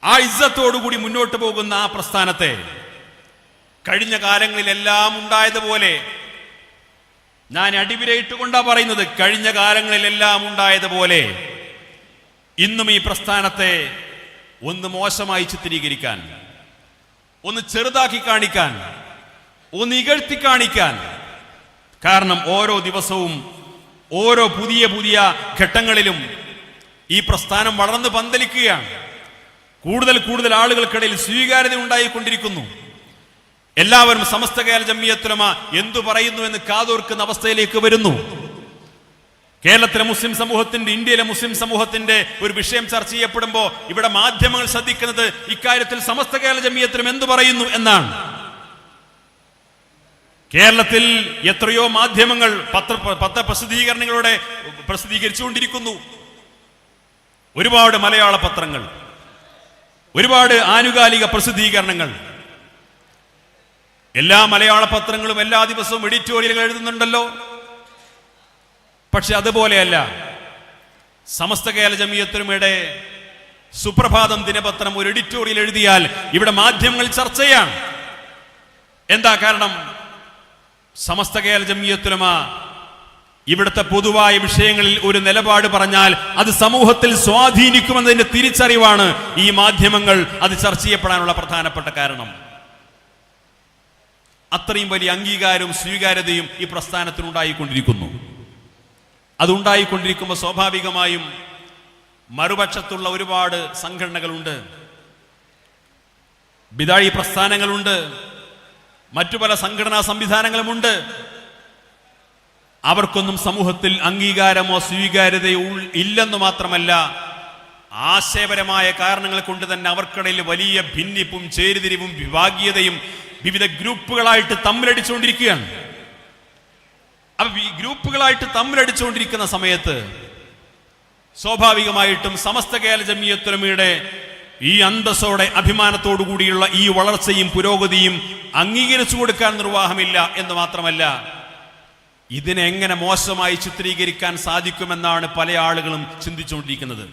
ആ ഇസ്സത്തോടുകൂടി മുന്നോട്ട് പോകുന്ന ആ പ്രസ്ഥാനത്തെ കഴിഞ്ഞ കാലങ്ങളിലെല്ലാം ഉണ്ടായതുപോലെ, ഞാൻ അടിവിരയിട്ടുകൊണ്ടാ പറയുന്നത്, കഴിഞ്ഞ കാലങ്ങളിലെല്ലാം ഉണ്ടായതുപോലെ ഇന്നും ഈ പ്രസ്ഥാനത്തെ ഒന്ന് മോശമായി ചിത്രീകരിക്കാൻ, ഒന്ന് ചെറുതാക്കി കാണിക്കാൻ, ഒന്ന് ഇകഴ്ത്തി കാണിക്കാൻ. കാരണം ഓരോ ദിവസവും ഓരോ പുതിയ പുതിയ ഘട്ടങ്ങളിലും ഈ പ്രസ്ഥാനം വളർന്ന് പന്തലിക്കുകയാണ്. കൂടുതൽ കൂടുതൽ ആളുകൾക്കിടയിൽ സ്വീകാര്യത ഉണ്ടായിക്കൊണ്ടിരിക്കുന്നു. എല്ലാവരും സമസ്ത കേരള ജമിയത്തുലമ എന്തു പറയുന്നു എന്ന് കാതോർക്കുന്ന അവസ്ഥയിലേക്ക് വരുന്നു. കേരളത്തിലെ മുസ്ലിം സമൂഹത്തിന്റെ, ഇന്ത്യയിലെ മുസ്ലിം സമൂഹത്തിന്റെ ഒരു വിഷയം ചർച്ച ചെയ്യപ്പെടുമ്പോൾ ഇവിടെ മാധ്യമങ്ങൾ ശ്രദ്ധിക്കുന്നത് ഇക്കാര്യത്തിൽ സമസ്ത കേരള ജമിയത്തുലമ എന്തു പറയുന്നു എന്നാണ്. കേരളത്തിൽ എത്രയോ മാധ്യമങ്ങൾ പത്ര പ്രസിദ്ധീകരണങ്ങളോടെ പ്രസിദ്ധീകരിച്ചുകൊണ്ടിരിക്കുന്നു. ഒരുപാട് മലയാള പത്രങ്ങൾ, ഒരുപാട് ആനുകാലിക പ്രസിദ്ധീകരണങ്ങൾ. എല്ലാ മലയാള പത്രങ്ങളും എല്ലാ ദിവസവും എഡിറ്റോറിയലുകൾ എഴുതുന്നുണ്ടല്ലോ. പക്ഷെ അതുപോലെയല്ല സമസ്ത കേരള ജമിയത്തുലമയുടെ സുപ്രഭാതം ദിനപത്രം ഒരു എഡിറ്റോറിയൽ എഴുതിയാൽ ഇവിടെ മാധ്യമങ്ങൾ ചർച്ചയാണ്. എന്താ കാരണം? സമസ്ത കേരള ജമിയത്തുലമ ഇവിടുത്തെ പൊതുവായ വിഷയങ്ങളിൽ ഒരു നിലപാട് പറഞ്ഞാൽ അത് സമൂഹത്തിൽ സ്വാധീനിക്കുമെന്നതിന്റെ തിരിച്ചറിവാണ് ഈ മാധ്യമങ്ങൾ അത് ചർച്ച ചെയ്യപ്പെടാനുള്ള പ്രധാനപ്പെട്ട കാരണം. അത്രയും വലിയ അംഗീകാരവും സ്വീകാര്യതയും ഈ പ്രസ്ഥാനത്തിനുണ്ടായിക്കൊണ്ടിരിക്കുന്നു. അതുണ്ടായിക്കൊണ്ടിരിക്കുമ്പോൾ സ്വാഭാവികമായും മറുപക്ഷത്തുള്ള ഒരുപാട് സംഘടനകളുണ്ട്, ബിദാഈ പ്രസ്ഥാനങ്ങളുണ്ട്, മറ്റു പല സംഘടനാ സംവിധാനങ്ങളുമുണ്ട്. അവർക്കൊന്നും സമൂഹത്തിൽ അംഗീകാരമോ സ്വീകാര്യതയോ ഇല്ലെന്നു മാത്രമല്ല, ആശയപരമായ കാരണങ്ങൾ കൊണ്ട് തന്നെ അവർക്കിടയിൽ വലിയ ഭിന്നിപ്പും ചേരിതിരിവും വിഭാഗീയതയും വിവിധ ഗ്രൂപ്പുകളായിട്ട് തമ്മിലടിച്ചുകൊണ്ടിരിക്കുകയാണ്. അപ്പൊ ഈ ഗ്രൂപ്പുകളായിട്ട് തമ്മിലടിച്ചുകൊണ്ടിരിക്കുന്ന സമയത്ത് സ്വാഭാവികമായിട്ടും സമസ്ത കേരള ജമിയത്തുലമയുടെ ഈ അന്തസ്സോടെ അഭിമാനത്തോടു കൂടിയുള്ള ഈ വളർച്ചയും പുരോഗതിയും അംഗീകരിച്ചു കൊടുക്കാൻ നിർവാഹമില്ല എന്ന് മാത്രമല്ല, ഇതിനെ എങ്ങനെ മോശമായി ചിത്രീകരിക്കാൻ സാധിക്കുമെന്നാണ് പല ആളുകളും ചിന്തിച്ചുകൊണ്ടിരിക്കുന്നത്.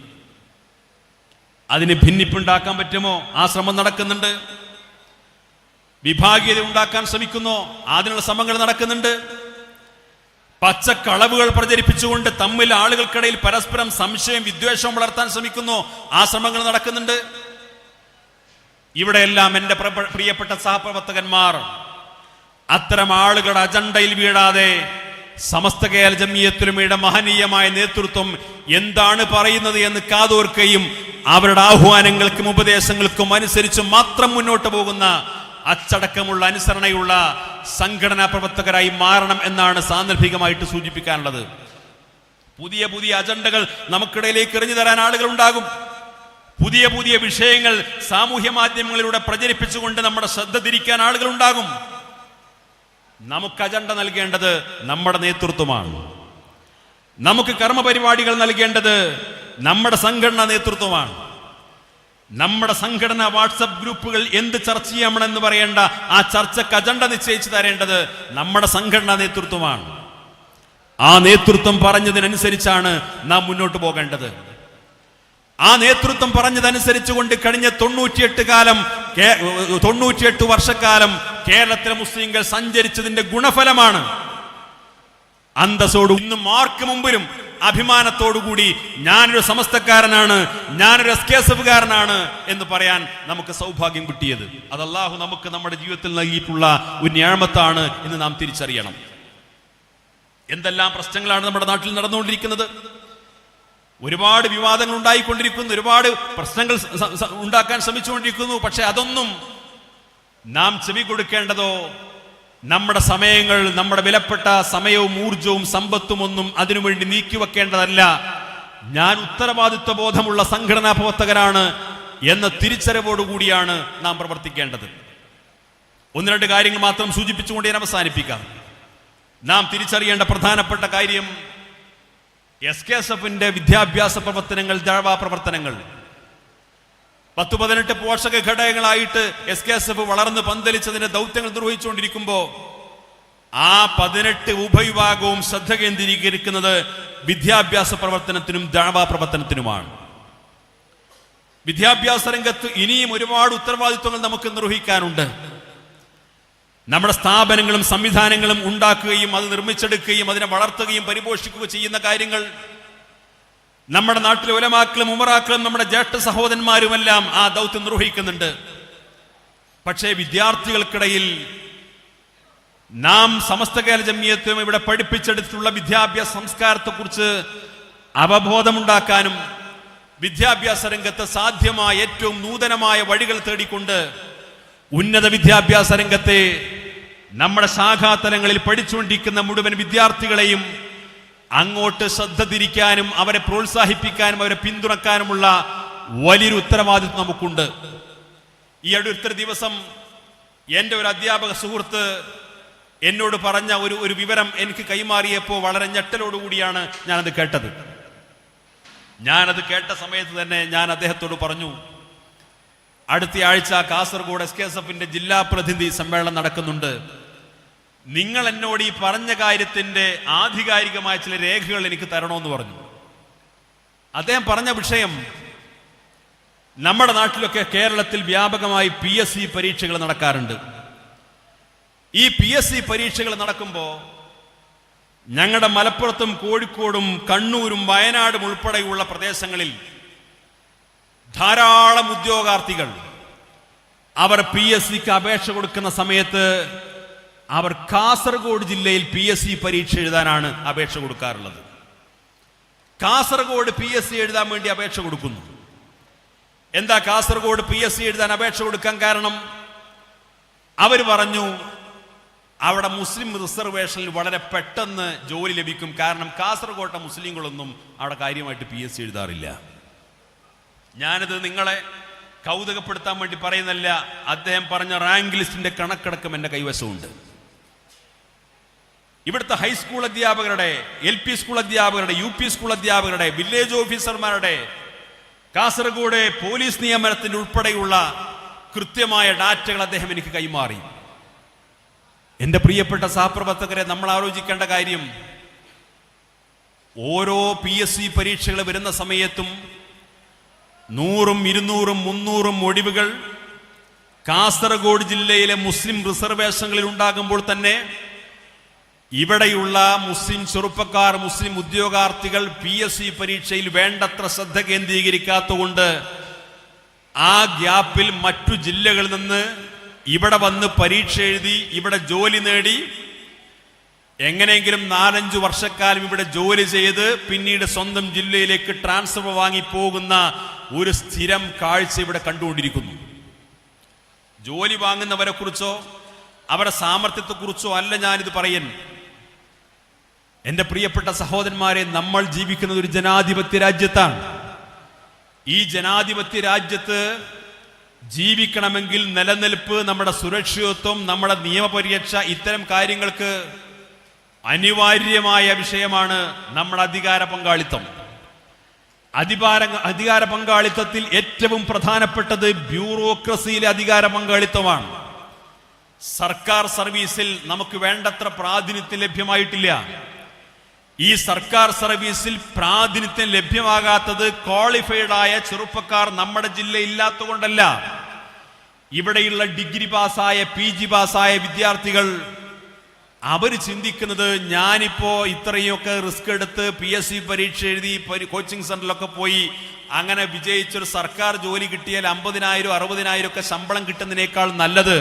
അതിന് ഭിന്നിപ്പുണ്ടാക്കാൻ പറ്റുമോ? ആ ശ്രമം നടക്കുന്നുണ്ട്. വിഭാഗീയത ഉണ്ടാക്കാൻ ശ്രമിക്കുന്നോ? അതിനുള്ള ശ്രമങ്ങൾ നടക്കുന്നുണ്ട്. പച്ചക്കളവുകൾ പ്രചരിപ്പിച്ചുകൊണ്ട് തമ്മിൽ ആളുകൾക്കിടയിൽ പരസ്പരം സംശയം, വിദ്വേഷവും വളർത്താൻ ശ്രമിക്കുന്നു. ആ ശ്രമങ്ങൾ നടക്കുന്നുണ്ട്. ഇവിടെയെല്ലാം എൻ്റെ പ്രിയപ്പെട്ട സഹപ്രവർത്തകന്മാർ അത്തരം ആളുകളുടെ അജണ്ടയിൽ വീഴാതെ സമസ്ത കേരള ജമിയത്തുലമയുടെ മഹനീയമായ നേതൃത്വം എന്താണ് പറയുന്നത് എന്ന് കാതോർക്കുകയും അവരുടെ ആഹ്വാനങ്ങൾക്കും ഉപദേശങ്ങൾക്കും അനുസരിച്ച് മാത്രം മുന്നോട്ട് പോകുന്ന അച്ചടക്കമുള്ള, അനുസരണയുള്ള സംഘടനാ പ്രവർത്തകരായി മാറണം എന്നാണ് സാന്ദർഭികമായിട്ട് സൂചിപ്പിക്കാനുള്ളത്. പുതിയ പുതിയ അജണ്ടകൾ നമുക്കിടയിലേക്ക് എറിഞ്ഞു തരാൻ ആളുകൾ ഉണ്ടാകും. പുതിയ പുതിയ വിഷയങ്ങൾ സാമൂഹ്യ മാധ്യമങ്ങളിലൂടെ പ്രചരിപ്പിച്ചുകൊണ്ട് നമ്മുടെ ശ്രദ്ധ തിരിക്കാൻ ആളുകൾ ഉണ്ടാകും. നമുക്ക് അജണ്ട നൽകേണ്ടത് നമ്മുടെ നേതൃത്വമാണ്. നമുക്ക് കർമ്മപരിപാടികൾ നൽകേണ്ടത് നമ്മുടെ സംഘടനാ നേതൃത്വമാണ്. നമ്മുടെ സംഘടന വാട്സപ്പ് ഗ്രൂപ്പുകൾ എന്ത് ചർച്ച ചെയ്യണമെന്ന് പറയേണ്ട ആ ചർച്ചക്ക് അജണ്ട നിശ്ചയിച്ചു തരേണ്ടത് നമ്മുടെ സംഘടനാ നേതൃത്വമാണ്. ആ നേതൃത്വം പറഞ്ഞതിനനുസരിച്ചാണ് നാം മുന്നോട്ട് പോകേണ്ടത്. ആ നേതൃത്വം പറഞ്ഞതനുസരിച്ചുകൊണ്ട് കഴിഞ്ഞ 98 വർഷക്കാലം കേരളത്തിലെ മുസ്ലിങ്ങൾ സഞ്ചരിച്ചതിന്റെ ഗുണഫലമാണ് അന്തസ്സോട് ഇന്നും ആർക്ക് മുമ്പിലും അഭിമാനത്തോടുകൂടി ഞാനൊരു സമസ്തക്കാരനാണ്, ഞാനൊരു SKSFകാരനാണ് എന്ന് പറയാൻ നമുക്ക് സൗഭാഗ്യം കിട്ടിയത്. അത് അല്ലാഹു നമുക്ക് നമ്മുടെ ജീവിതത്തിൽ നൽകിയിട്ടുള്ള ഒരു നിഅമത്താണ് എന്ന് നാം തിരിച്ചറിയണം. എന്തെല്ലാം പ്രശ്നങ്ങളാണ് നമ്മുടെ നാട്ടിൽ നടന്നുകൊണ്ടിരിക്കുന്നത്. ഒരുപാട് വിവാദങ്ങൾ ഉണ്ടായിക്കൊണ്ടിരിക്കുന്നു, ഒരുപാട് പ്രശ്നങ്ങൾ ഉണ്ടാക്കാൻ ശ്രമിച്ചുകൊണ്ടിരിക്കുന്നു. പക്ഷെ അതൊന്നും നാം ചെവി കൊടുക്കേണ്ടതോ, നമ്മുടെ സമയങ്ങൾ, നമ്മുടെ വിലപ്പെട്ട സമയവും ഊർജവും സമ്പത്തും ഒന്നും അതിനുവേണ്ടി നീക്കിവെക്കേണ്ടതല്ല. ഞാൻ ഉത്തരവാദിത്വ ബോധമുള്ള സംഘടനാ പ്രവർത്തകരാണ് എന്ന തിരിച്ചറിവോടുകൂടിയാണ് നാം പ്രവർത്തിക്കേണ്ടത്. ഒന്ന് രണ്ട് കാര്യങ്ങൾ മാത്രം സൂചിപ്പിച്ചുകൊണ്ട് ഞാൻ അവസാനിപ്പിക്കാം. നാം തിരിച്ചറിയേണ്ട പ്രധാനപ്പെട്ട കാര്യം SKSFന്റെ വിദ്യാഭ്യാസ പ്രവർത്തനങ്ങൾ, ദഅവ പ്രവർത്തനങ്ങൾ 10-18 പോഷക ഘടകങ്ങളായിട്ട് SKSF വളർന്ന് പന്തലിച്ചതിന്റെ ദൗത്യങ്ങൾ നിർവഹിച്ചുകൊണ്ടിരിക്കുമ്പോൾ ആ 18 ഉപവിഭാഗവും ശ്രദ്ധ കേന്ദ്രീകരിക്കുന്നത് വിദ്യാഭ്യാസ പ്രവർത്തനത്തിനും ദഅവ പ്രവർത്തനത്തിനുമാണ്. വിദ്യാഭ്യാസ രംഗത്ത് ഇനിയും ഒരുപാട് ഉത്തരവാദിത്വങ്ങൾ നമുക്ക് നിർവഹിക്കാനുണ്ട്. നമ്മുടെ സ്ഥാപനങ്ങളും സംവിധാനങ്ങളും ഉണ്ടാക്കുകയും അത് നിർമ്മിച്ചെടുക്കുകയും അതിനെ വളർത്തുകയും പരിപോഷിക്കുകയും ചെയ്യുന്ന കാര്യങ്ങൾ നമ്മുടെ നാട്ടിലെ ഉലമാക്കളും ഉമറാക്കളും നമ്മുടെ ജ്യേഷ്ഠ സഹോദരന്മാരുമെല്ലാം ആ ദൗത്യം നിർവഹിക്കുന്നുണ്ട്. പക്ഷേ വിദ്യാർത്ഥികൾക്കിടയിൽ നാം സമസ്ത കേരള ജംഇയ്യത്തും ഇവിടെ പഠിപ്പിച്ചെടുത്തിട്ടുള്ള വിദ്യാഭ്യാസ സംസ്കാരത്തെക്കുറിച്ച് അവബോധമുണ്ടാക്കാനും വിദ്യാഭ്യാസ രംഗത്ത് സാധ്യമായ ഏറ്റവും നൂതനമായ വഴികൾ തേടിക്കൊണ്ട് ഉന്നത വിദ്യാഭ്യാസ രംഗത്തെ നമ്മുടെ ശാഖാതലങ്ങളിൽ പഠിച്ചുകൊണ്ടിരിക്കുന്ന മുഴുവൻ വിദ്യാർത്ഥികളെയും അങ്ങോട്ട് ശ്രദ്ധ തിരിക്കാനും അവരെ പ്രോത്സാഹിപ്പിക്കാനും അവരെ പിന്തുണക്കാനുമുള്ള വലിയൊരു ഉത്തരവാദിത്വം നമുക്കുണ്ട്. ഈ അടുത്തൊരു ദിവസം എൻ്റെ ഒരു അധ്യാപക സുഹൃത്ത് എന്നോട് പറഞ്ഞ ഒരു വിവരം എനിക്ക് കൈമാറിയപ്പോൾ വളരെ ഞെട്ടലോടുകൂടിയാണ് ഞാനത് കേട്ടത്. ഞാനത് കേട്ട സമയത്ത് തന്നെ ഞാൻ അദ്ദേഹത്തോട് പറഞ്ഞു, അടുത്ത ആഴ്ച കാസർഗോഡ് SKSFന്റെ ജില്ലാ പ്രതിനിധി സമ്മേളനം നടക്കുന്നുണ്ട്. നിങ്ങൾ എന്നോട് ഈ പറഞ്ഞ കാര്യത്തിന്റെ ആധികാരികമായ ചില രേഖകൾ എനിക്ക് തരണമെന്ന് പറഞ്ഞു. അദ്ദേഹം പറഞ്ഞ വിഷയം, നമ്മുടെ നാട്ടിലൊക്കെ കേരളത്തിൽ വ്യാപകമായി PSC പരീക്ഷകൾ നടക്കാറുണ്ട്. ഈ PSC പരീക്ഷകൾ നടക്കുമ്പോൾ ഞങ്ങളുടെ മലപ്പുറത്തും കോഴിക്കോടും കണ്ണൂരും വയനാടും ഉൾപ്പെടെയുള്ള പ്രദേശങ്ങളിൽ ധാരാളം ഉദ്യോഗാർത്ഥികൾ അവർ PSCക്ക് അപേക്ഷ കൊടുക്കുന്ന സമയത്ത് അവർ കാസർഗോഡ് ജില്ലയിൽ PSC പരീക്ഷ എഴുതാനാണ് അപേക്ഷ കൊടുക്കാറുള്ളത്. കാസർഗോഡ് PSC എഴുതാൻ വേണ്ടി അപേക്ഷ കൊടുക്കുന്നു. എന്താ കാസർഗോഡ് PSC എഴുതാൻ അപേക്ഷ കൊടുക്കാൻ കാരണം? അവർ പറഞ്ഞു അവിടെ മുസ്ലിം റിസർവേഷനിൽ വളരെ പെട്ടെന്ന് ജോലി ലഭിക്കും. കാരണം കാസർഗോട്ടെ മുസ്ലിങ്ങളൊന്നും അവിടെ കാര്യമായിട്ട് PSC എഴുതാറില്ല. ഞാനത് നിങ്ങളെ കൗതുകപ്പെടുത്താൻ വേണ്ടി പറയുന്നല്ല. അദ്ദേഹം പറഞ്ഞ റാങ്ക് ലിസ്റ്റിന്റെ കണക്കടക്കം എൻ്റെ കൈവശമുണ്ട്. ഇവിടുത്തെ ഹൈസ്കൂൾ അധ്യാപകരുടെ, LP സ്കൂൾ അധ്യാപകരുടെ, UP സ്കൂൾ അധ്യാപകരുടെ, വില്ലേജ് ഓഫീസർമാരുടെ, കാസർഗോഡ് പോലീസ് നിയമനത്തിന്റെ ഉൾപ്പെടെയുള്ള കൃത്യമായ ഡാറ്റകൾ അദ്ദേഹം എനിക്ക് കൈമാറി. എൻ്റെ പ്രിയപ്പെട്ട സഹപ്രവർത്തകരെ, നമ്മൾ ആലോചിക്കേണ്ട കാര്യം, ഓരോ PSC പരീക്ഷകൾ വരുന്ന സമയത്തും 100ഉം 200ഉം 300ഉം ഒഴിവുകൾ കാസർഗോഡ് ജില്ലയിലെ മുസ്ലിം റിസർവേഷനുകളിൽ ഉണ്ടാകുമ്പോൾ തന്നെ ഇവിടെയുള്ള മുസ്ലിം ചെറുപ്പക്കാർ, മുസ്ലിം ഉദ്യോഗാർത്ഥികൾ PSC പരീക്ഷയിൽ വേണ്ടത്ര ശ്രദ്ധ കേന്ദ്രീകരിക്കാത്തതുകൊണ്ട് ആ ഗ്യാപ്പിൽ മറ്റു ജില്ലകളിൽ നിന്ന് ഇവിടെ വന്ന് പരീക്ഷ എഴുതി ഇവിടെ ജോലി നേടി എങ്ങനെയെങ്കിലും 4-5 വർഷക്കാലം ഇവിടെ ജോലി ചെയ്ത് പിന്നീട് സ്വന്തം ജില്ലയിലേക്ക് ട്രാൻസ്ഫർ വാങ്ങി പോകുന്ന ഒരു സ്ഥിരം കാഴ്ച ഇവിടെ കണ്ടുകൊണ്ടിരിക്കുന്നു. ജോലി വാങ്ങുന്നവരെ കുറിച്ചോ അവരുടെ സാമർത്ഥ്യത്തെക്കുറിച്ചോ അല്ല ഞാനിത് പറയുന്നു. എൻ്റെ പ്രിയപ്പെട്ട സഹോദരന്മാരെ, നമ്മൾ ജീവിക്കുന്നത് ഒരു ജനാധിപത്യ രാജ്യത്താണ്. ഈ ജനാധിപത്യ രാജ്യത്ത് ജീവിക്കണമെങ്കിൽ നിലനിൽപ്പ്, നമ്മുടെ സുരക്ഷിതത്വം, നമ്മുടെ നിയമപരിരക്ഷ, ഇത്തരം കാര്യങ്ങൾക്ക് അനിവാര്യമായ വിഷയമാണ് നമ്മുടെ അധികാര പങ്കാളിത്തം. അധികാര പങ്കാളിത്തത്തിൽ ഏറ്റവും പ്രധാനപ്പെട്ടത് ബ്യൂറോക്രസിയിലെ അധികാര പങ്കാളിത്തമാണ്. സർക്കാർ സർവീസിൽ നമുക്ക് വേണ്ടത്ര പ്രാതിനിധ്യം ലഭ്യമായിട്ടില്ല. ഈ സർക്കാർ സർവീസിൽ പ്രാതിനിധ്യം ലഭ്യമാകാത്തത് ക്വാളിഫൈഡ് ആയ ചെറുപ്പക്കാർ നമ്മുടെ ജില്ലയിൽ ഇല്ലാത്തതുകൊണ്ടല്ല. ഇവിടെയുള്ള ഡിഗ്രി പാസ്സായ PG പാസ്സായ വിദ്യാർത്ഥികൾ അവർ ചിന്തിക്കുന്നത്, ഞാനിപ്പോ ഇത്രയൊക്കെ റിസ്ക് എടുത്ത് PSC പരീക്ഷ എഴുതി കോച്ചിങ് സെന്ററിലൊക്കെ പോയി അങ്ങനെ വിജയിച്ചൊരു സർക്കാർ ജോലി കിട്ടിയാൽ 50,000 60,000 ഒക്കെ ശമ്പളം കിട്ടുന്നതിനേക്കാൾ നല്ലത്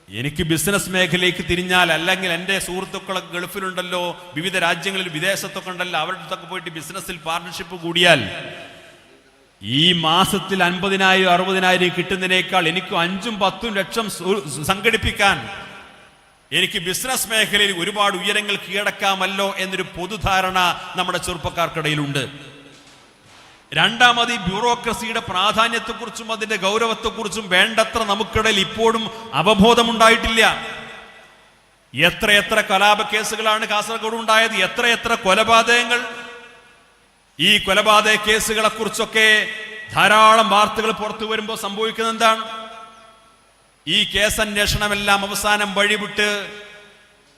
എനിക്ക് ബിസിനസ് മേഖലയിലേക്ക് തിരിഞ്ഞാൽ, അല്ലെങ്കിൽ എൻ്റെ സുഹൃത്തുക്കളൊക്കെ ഗൾഫിലുണ്ടല്ലോ, വിവിധ രാജ്യങ്ങളിൽ വിദേശത്തൊക്കെ ഉണ്ടല്ലോ, അവരുടെ അടുത്തൊക്കെ പോയിട്ട് ബിസിനസ്സിൽ പാർട്ണർഷിപ്പ് കൂടിയാൽ ഈ മാസത്തിൽ 50,000 60,000 കിട്ടുന്നതിനേക്കാൾ എനിക്ക് 5-10 ലക്ഷം സംഘടിപ്പിക്കാൻ എനിക്ക് ബിസിനസ് മേഖലയിൽ ഒരുപാട് ഉയരങ്ങൾ കീഴടക്കാമല്ലോ എന്നൊരു പൊതുധാരണ നമ്മുടെ ചെറുപ്പക്കാർക്കിടയിലുണ്ട്. രണ്ടാമത്, ഈ ബ്യൂറോക്രസിയുടെ പ്രാധാന്യത്തെക്കുറിച്ചും അതിന്റെ ഗൗരവത്തെക്കുറിച്ചും വേണ്ടത്ര നമുക്കിടയിൽ ഇപ്പോഴും അവബോധമുണ്ടായിട്ടില്ല. എത്ര കലാപ കേസുകളാണ് കാസർഗോഡ് ഉണ്ടായത്, എത്ര കൊലപാതകങ്ങൾ. ഈ കൊലപാതക കേസുകളെ കുറിച്ചൊക്കെ ധാരാളം വാർത്തകൾ പുറത്തു വരുമ്പോൾ സംഭവിക്കുന്നത് എന്താണ്? ഈ കേസന്വേഷണമെല്ലാം അവസാനം വഴിവിട്ട്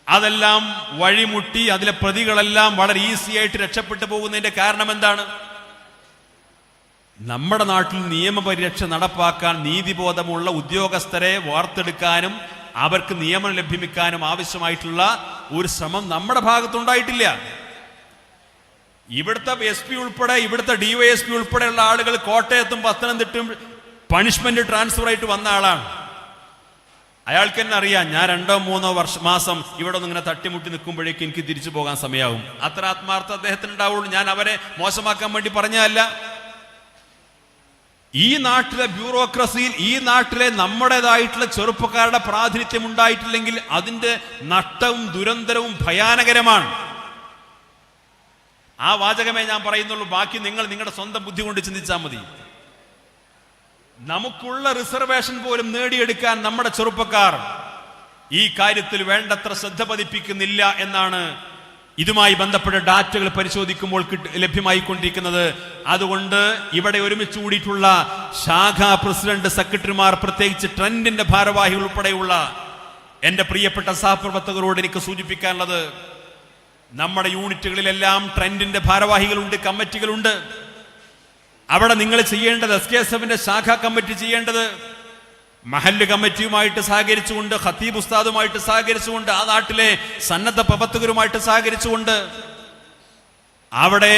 അതെല്ലാം വഴിമുട്ടി അതിലെ പ്രതികളെല്ലാം വളരെ ഈസി ആയിട്ട് രക്ഷപ്പെട്ടു പോകുന്നതിന്റെ കാരണം എന്താണ്? നമ്മുടെ നാട്ടിൽ നിയമപരിരക്ഷ നടപ്പാക്കാൻ നീതിബോധമുള്ള ഉദ്യോഗസ്ഥരെ വാർത്തെടുക്കാനും അവർക്ക് നിയമം ലഭ്യമാക്കാനും ആവശ്യമായിട്ടുള്ള ഒരു ശ്രമം നമ്മുടെ ഭാഗത്തുണ്ടായിട്ടില്ല. ഇവിടുത്തെ SP ഉൾപ്പെടെ, ഇവിടുത്തെ DYSP ഉൾപ്പെടെയുള്ള ആളുകൾ കോട്ടയത്തും പത്തനംതിട്ടും പണിഷ്മെന്റ് ട്രാൻസ്ഫർ ആയിട്ട് വന്ന ആളാണ്. അയാൾക്ക് തന്നെ അറിയാം, ഞാൻ 2-3 മാസം ഇവിടെ ഒന്ന് ഇങ്ങനെ തട്ടിമുട്ടി നിൽക്കുമ്പോഴേക്ക് എനിക്ക് തിരിച്ചു പോകാൻ സമയമാകും. അത്ര ആത്മാർത്ഥ അദ്ദേഹത്തിന് ഉണ്ടാവുള്ളൂ. ഞാൻ അവരെ മോശമാക്കാൻ വേണ്ടി പറഞ്ഞതല്ല. ഈ നാട്ടിലെ ബ്യൂറോക്രസിയിൽ ഈ നാട്ടിലെ നമ്മുടേതായിട്ടുള്ള ചെറുപ്പക്കാരുടെ പ്രാതിനിധ്യം ഉണ്ടായിട്ടില്ലെങ്കിൽ അതിന്റെ നഷ്ടവും ദുരന്തരവും ഭയാനകരമാണ്. ആ വാചകമേ ഞാൻ പറയുന്നുള്ളൂ. ബാക്കി നിങ്ങൾ നിങ്ങളുടെ സ്വന്തം ബുദ്ധി കൊണ്ട് ചിന്തിച്ചാൽ മതി. നമുക്കുള്ള റിസർവേഷൻ പോലും നേടിയെടുക്കാൻ നമ്മുടെ ചെറുപ്പക്കാർ ഈ കാര്യത്തിൽ വേണ്ടത്ര ശ്രദ്ധ പതിപ്പിക്കുന്നില്ല എന്നാണ് ഇതുമായി ബന്ധപ്പെട്ട ഡാറ്റകൾ പരിശോധിക്കുമ്പോൾ ലഭ്യമായിക്കൊണ്ടിരിക്കുന്നത്. അതുകൊണ്ട് ഇവിടെ ഒരുമിച്ച് കൂടിയിട്ടുള്ള ശാഖാ പ്രസിഡന്റ്, സെക്രട്ടറിമാർ, പ്രത്യേകിച്ച് ട്രെൻഡിന്റെ ഭാരവാഹികൾ ഉൾപ്പെടെയുള്ള എന്റെ പ്രിയപ്പെട്ട സഹപ്രവർത്തകരോട് എനിക്ക് സൂചിപ്പിക്കാനുള്ളത്, നമ്മുടെ യൂണിറ്റുകളിലെല്ലാം ട്രെൻഡിന്റെ ഭാരവാഹികളുണ്ട്, കമ്മിറ്റികളുണ്ട്. അവിടെ നിങ്ങൾ ചെയ്യേണ്ടത്, SKSFന്റെ ശാഖാ കമ്മിറ്റി ചെയ്യേണ്ടത് മഹല്ല് കമ്മിറ്റിയുമായിട്ട് സഹകരിച്ചുകൊണ്ട്, ഖത്തീബ് ഉസ്താദുമായിട്ട് സഹകരിച്ചുകൊണ്ട്, ആ നാട്ടിലെ സന്നദ്ധ പ്രവർത്തകരുമായിട്ട് സഹകരിച്ചുകൊണ്ട് അവിടെ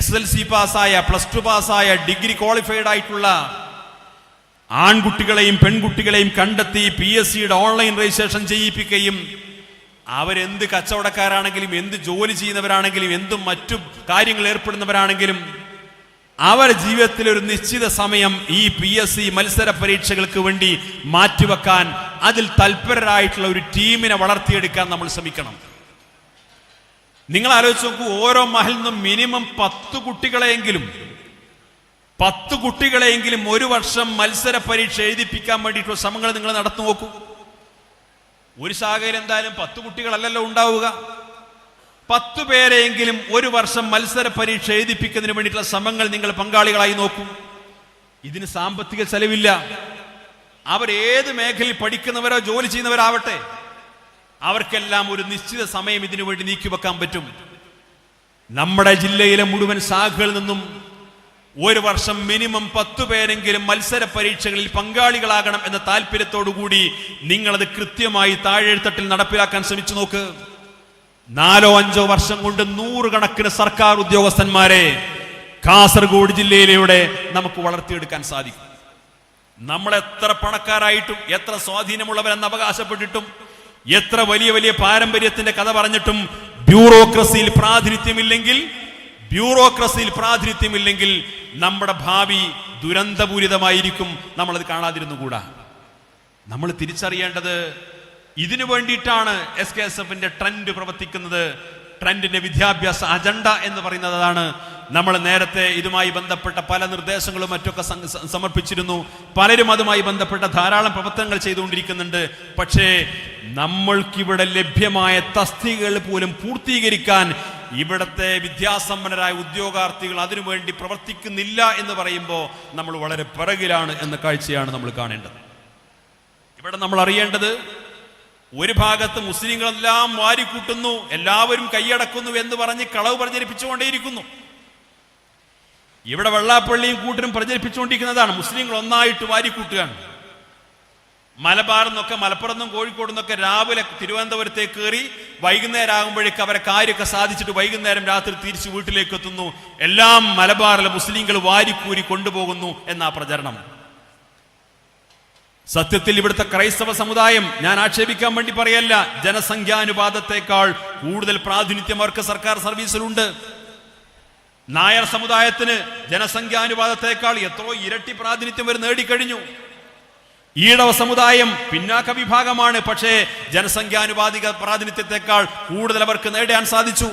SSLC പാസ്സായ, +2 പാസ്സായ, ഡിഗ്രി ക്വാളിഫൈഡ് ആയിട്ടുള്ള ആൺകുട്ടികളെയും പെൺകുട്ടികളെയും കണ്ടെത്തി PSCയുടെ ഓൺലൈൻ രജിസ്ട്രേഷൻ ചെയ്യിപ്പിക്കുകയും അവരെന്ത് കച്ചവടക്കാരാണെങ്കിലും, എന്ത് ജോലി ചെയ്യുന്നവരാണെങ്കിലും, എന്തും മറ്റു കാര്യങ്ങൾ ഏർപ്പെടുന്നവരാണെങ്കിലും അവരുടെ ജീവിതത്തിൽ ഒരു നിശ്ചിത സമയം ഈ PSC മത്സര പരീക്ഷകൾക്ക് വേണ്ടി മാറ്റിവെക്കാൻ, അതിൽ തൽപരരായിട്ടുള്ള ഒരു ടീമിനെ വളർത്തിയെടുക്കാൻ നമ്മൾ ശ്രമിക്കണം. നിങ്ങൾ ആലോചിച്ച് നോക്കൂ, ഓരോ മഹലിൽ നിന്നും മിനിമം 10 കുട്ടികളെയെങ്കിലും ഒരു വർഷം മത്സര പരീക്ഷ എഴുതിപ്പിക്കാൻ വേണ്ടിയിട്ടുള്ള ശ്രമങ്ങൾ നിങ്ങൾ നടത്തി നോക്കൂ. ഒരു ശാഖയിൽ എന്തായാലും 10 കുട്ടികളല്ലല്ലോ ഉണ്ടാവുക. 10 പേരെങ്കിലും ഒരു വർഷം മത്സര പരീക്ഷ എഴുതിപ്പിക്കുന്നതിന് വേണ്ടിയിട്ടുള്ള ശ്രമങ്ങൾ നിങ്ങൾ പങ്കാളികളായി നോക്കൂ. ഇതിന് സാമ്പത്തിക ചെലവില്ല. അവരേത് മേഖലയിൽ പഠിക്കുന്നവരോ ജോലി ചെയ്യുന്നവരാവട്ടെ, അവർക്കെല്ലാം ഒരു നിശ്ചിത സമയം ഇതിനു വേണ്ടി നീക്കിവെക്കാൻ പറ്റും. നമ്മുടെ ജില്ലയിലെ മുഴുവൻ ശാഖകളിൽ നിന്നും ഒരു വർഷം മിനിമം 10 പേരെങ്കിലും മത്സര പരീക്ഷകളിൽ പങ്കാളികളാകണം എന്ന താല്പര്യത്തോടുകൂടി നിങ്ങളത് കൃത്യമായി താഴെത്തട്ടിൽ നടപ്പിലാക്കാൻ ശ്രമിച്ചു നോക്ക്. 4-5 വർഷം കൊണ്ട് 100 കണക്കിന് സർക്കാർ ഉദ്യോഗസ്ഥന്മാരെ കാസർഗോഡ് ജില്ലയിലൂടെ നമുക്ക് വളർത്തിയെടുക്കാൻ സാധിക്കും. നമ്മൾ എത്ര പണക്കാരായിട്ടും, എത്ര സ്വാധീനമുള്ളവരെന്ന് അവകാശപ്പെട്ടിട്ടും, എത്ര വലിയ വലിയ പാരമ്പര്യത്തിന്റെ കഥ പറഞ്ഞിട്ടും ബ്യൂറോക്രസിയിൽ പ്രാതിനിധ്യമില്ലെങ്കിൽ നമ്മുടെ ഭാവി ദുരന്തപൂരിതമായിരിക്കും. നമ്മളത് കാണാതിരുന്നുകൂടാ. നമ്മൾ തിരിച്ചറിയേണ്ടത്, ഇതിനു വേണ്ടിയിട്ടാണ് SKSFന്റെ ട്രെൻഡ് പ്രവർത്തിക്കുന്നത്. ട്രെൻഡിന്റെ വിദ്യാഭ്യാസ അജണ്ട എന്ന് പറയുന്നത് അതാണ്. നമ്മൾ നേരത്തെ ഇതുമായി ബന്ധപ്പെട്ട പല നിർദ്ദേശങ്ങളും മറ്റൊക്കെ സമർപ്പിച്ചിരുന്നു. പലരും അതുമായി ബന്ധപ്പെട്ട ധാരാളം പ്രവർത്തനങ്ങൾ ചെയ്തുകൊണ്ടിരിക്കുന്നുണ്ട്. പക്ഷേ നമ്മൾക്കിവിടെ ലഭ്യമായ തസ്തികകൾ പോലും പൂർത്തീകരിക്കാൻ ഇവിടത്തെ വിദ്യാസമ്പന്നരായ ഉദ്യോഗാർത്ഥികൾ അതിനുവേണ്ടി പ്രവർത്തിക്കുന്നില്ല എന്ന് പറയുമ്പോൾ നമ്മൾ വളരെ പിറകിലാണ് എന്ന കാഴ്ചയാണ് നമ്മൾ കാണേണ്ടത്. ഇവിടെ നമ്മൾ അറിയേണ്ടത്, ഒരു ഭാഗത്ത് മുസ്ലിങ്ങളെല്ലാം വാരിക്കൂട്ടുന്നു, എല്ലാവരും കൈയടക്കുന്നു എന്ന് പറഞ്ഞ് കളവ് പ്രചരിപ്പിച്ചുകൊണ്ടേയിരിക്കുന്നു. ഇവിടെ വെള്ളാപ്പള്ളിയും കൂട്ടരും പ്രചരിപ്പിച്ചുകൊണ്ടിരിക്കുന്നതാണ് മുസ്ലിങ്ങൾ ഒന്നായിട്ട് വാരിക്കൂട്ടുകയാണ്. മലബാറിൽ നിന്നൊക്കെ, മലപ്പുറം നിന്നും കോഴിക്കോട് നിന്നൊക്കെ രാവിലെ തിരുവനന്തപുരത്തേക്ക് കയറി വൈകുന്നേരം ആകുമ്പോഴേക്ക് അവരെ കാര്യമൊക്കെ സാധിച്ചിട്ട് വൈകുന്നേരം രാത്രി തിരിച്ച് വീട്ടിലേക്ക് എത്തുന്നു. എല്ലാം മലബാറിലെ മുസ്ലിങ്ങൾ വാരിക്കൂരി കൊണ്ടുപോകുന്നു എന്നാ പ്രചരണം. സത്യത്തിൽ ഇവിടുത്തെ ക്രൈസ്തവ സമുദായം, ഞാൻ ആക്ഷേപിക്കാൻ വേണ്ടി പറയല്ല, ജനസംഖ്യാനുപാതത്തെക്കാൾ കൂടുതൽ പ്രാതിനിധ്യം അവർക്ക് സർക്കാർ സർവീസിലുണ്ട്. നായർ സമുദായത്തിന് ജനസംഖ്യാനുപാതത്തെക്കാൾ എത്രയോ ഇരട്ടി പ്രാതിനിധ്യം അവർ നേടിക്കഴിഞ്ഞു. ഈഴവ സമുദായം പിന്നാക്ക വിഭാഗമാണ്, പക്ഷേ ജനസംഖ്യാനുപാതിക പ്രാതിനിധ്യത്തെക്കാൾ കൂടുതൽ അവർക്ക് നേടാൻ സാധിച്ചു.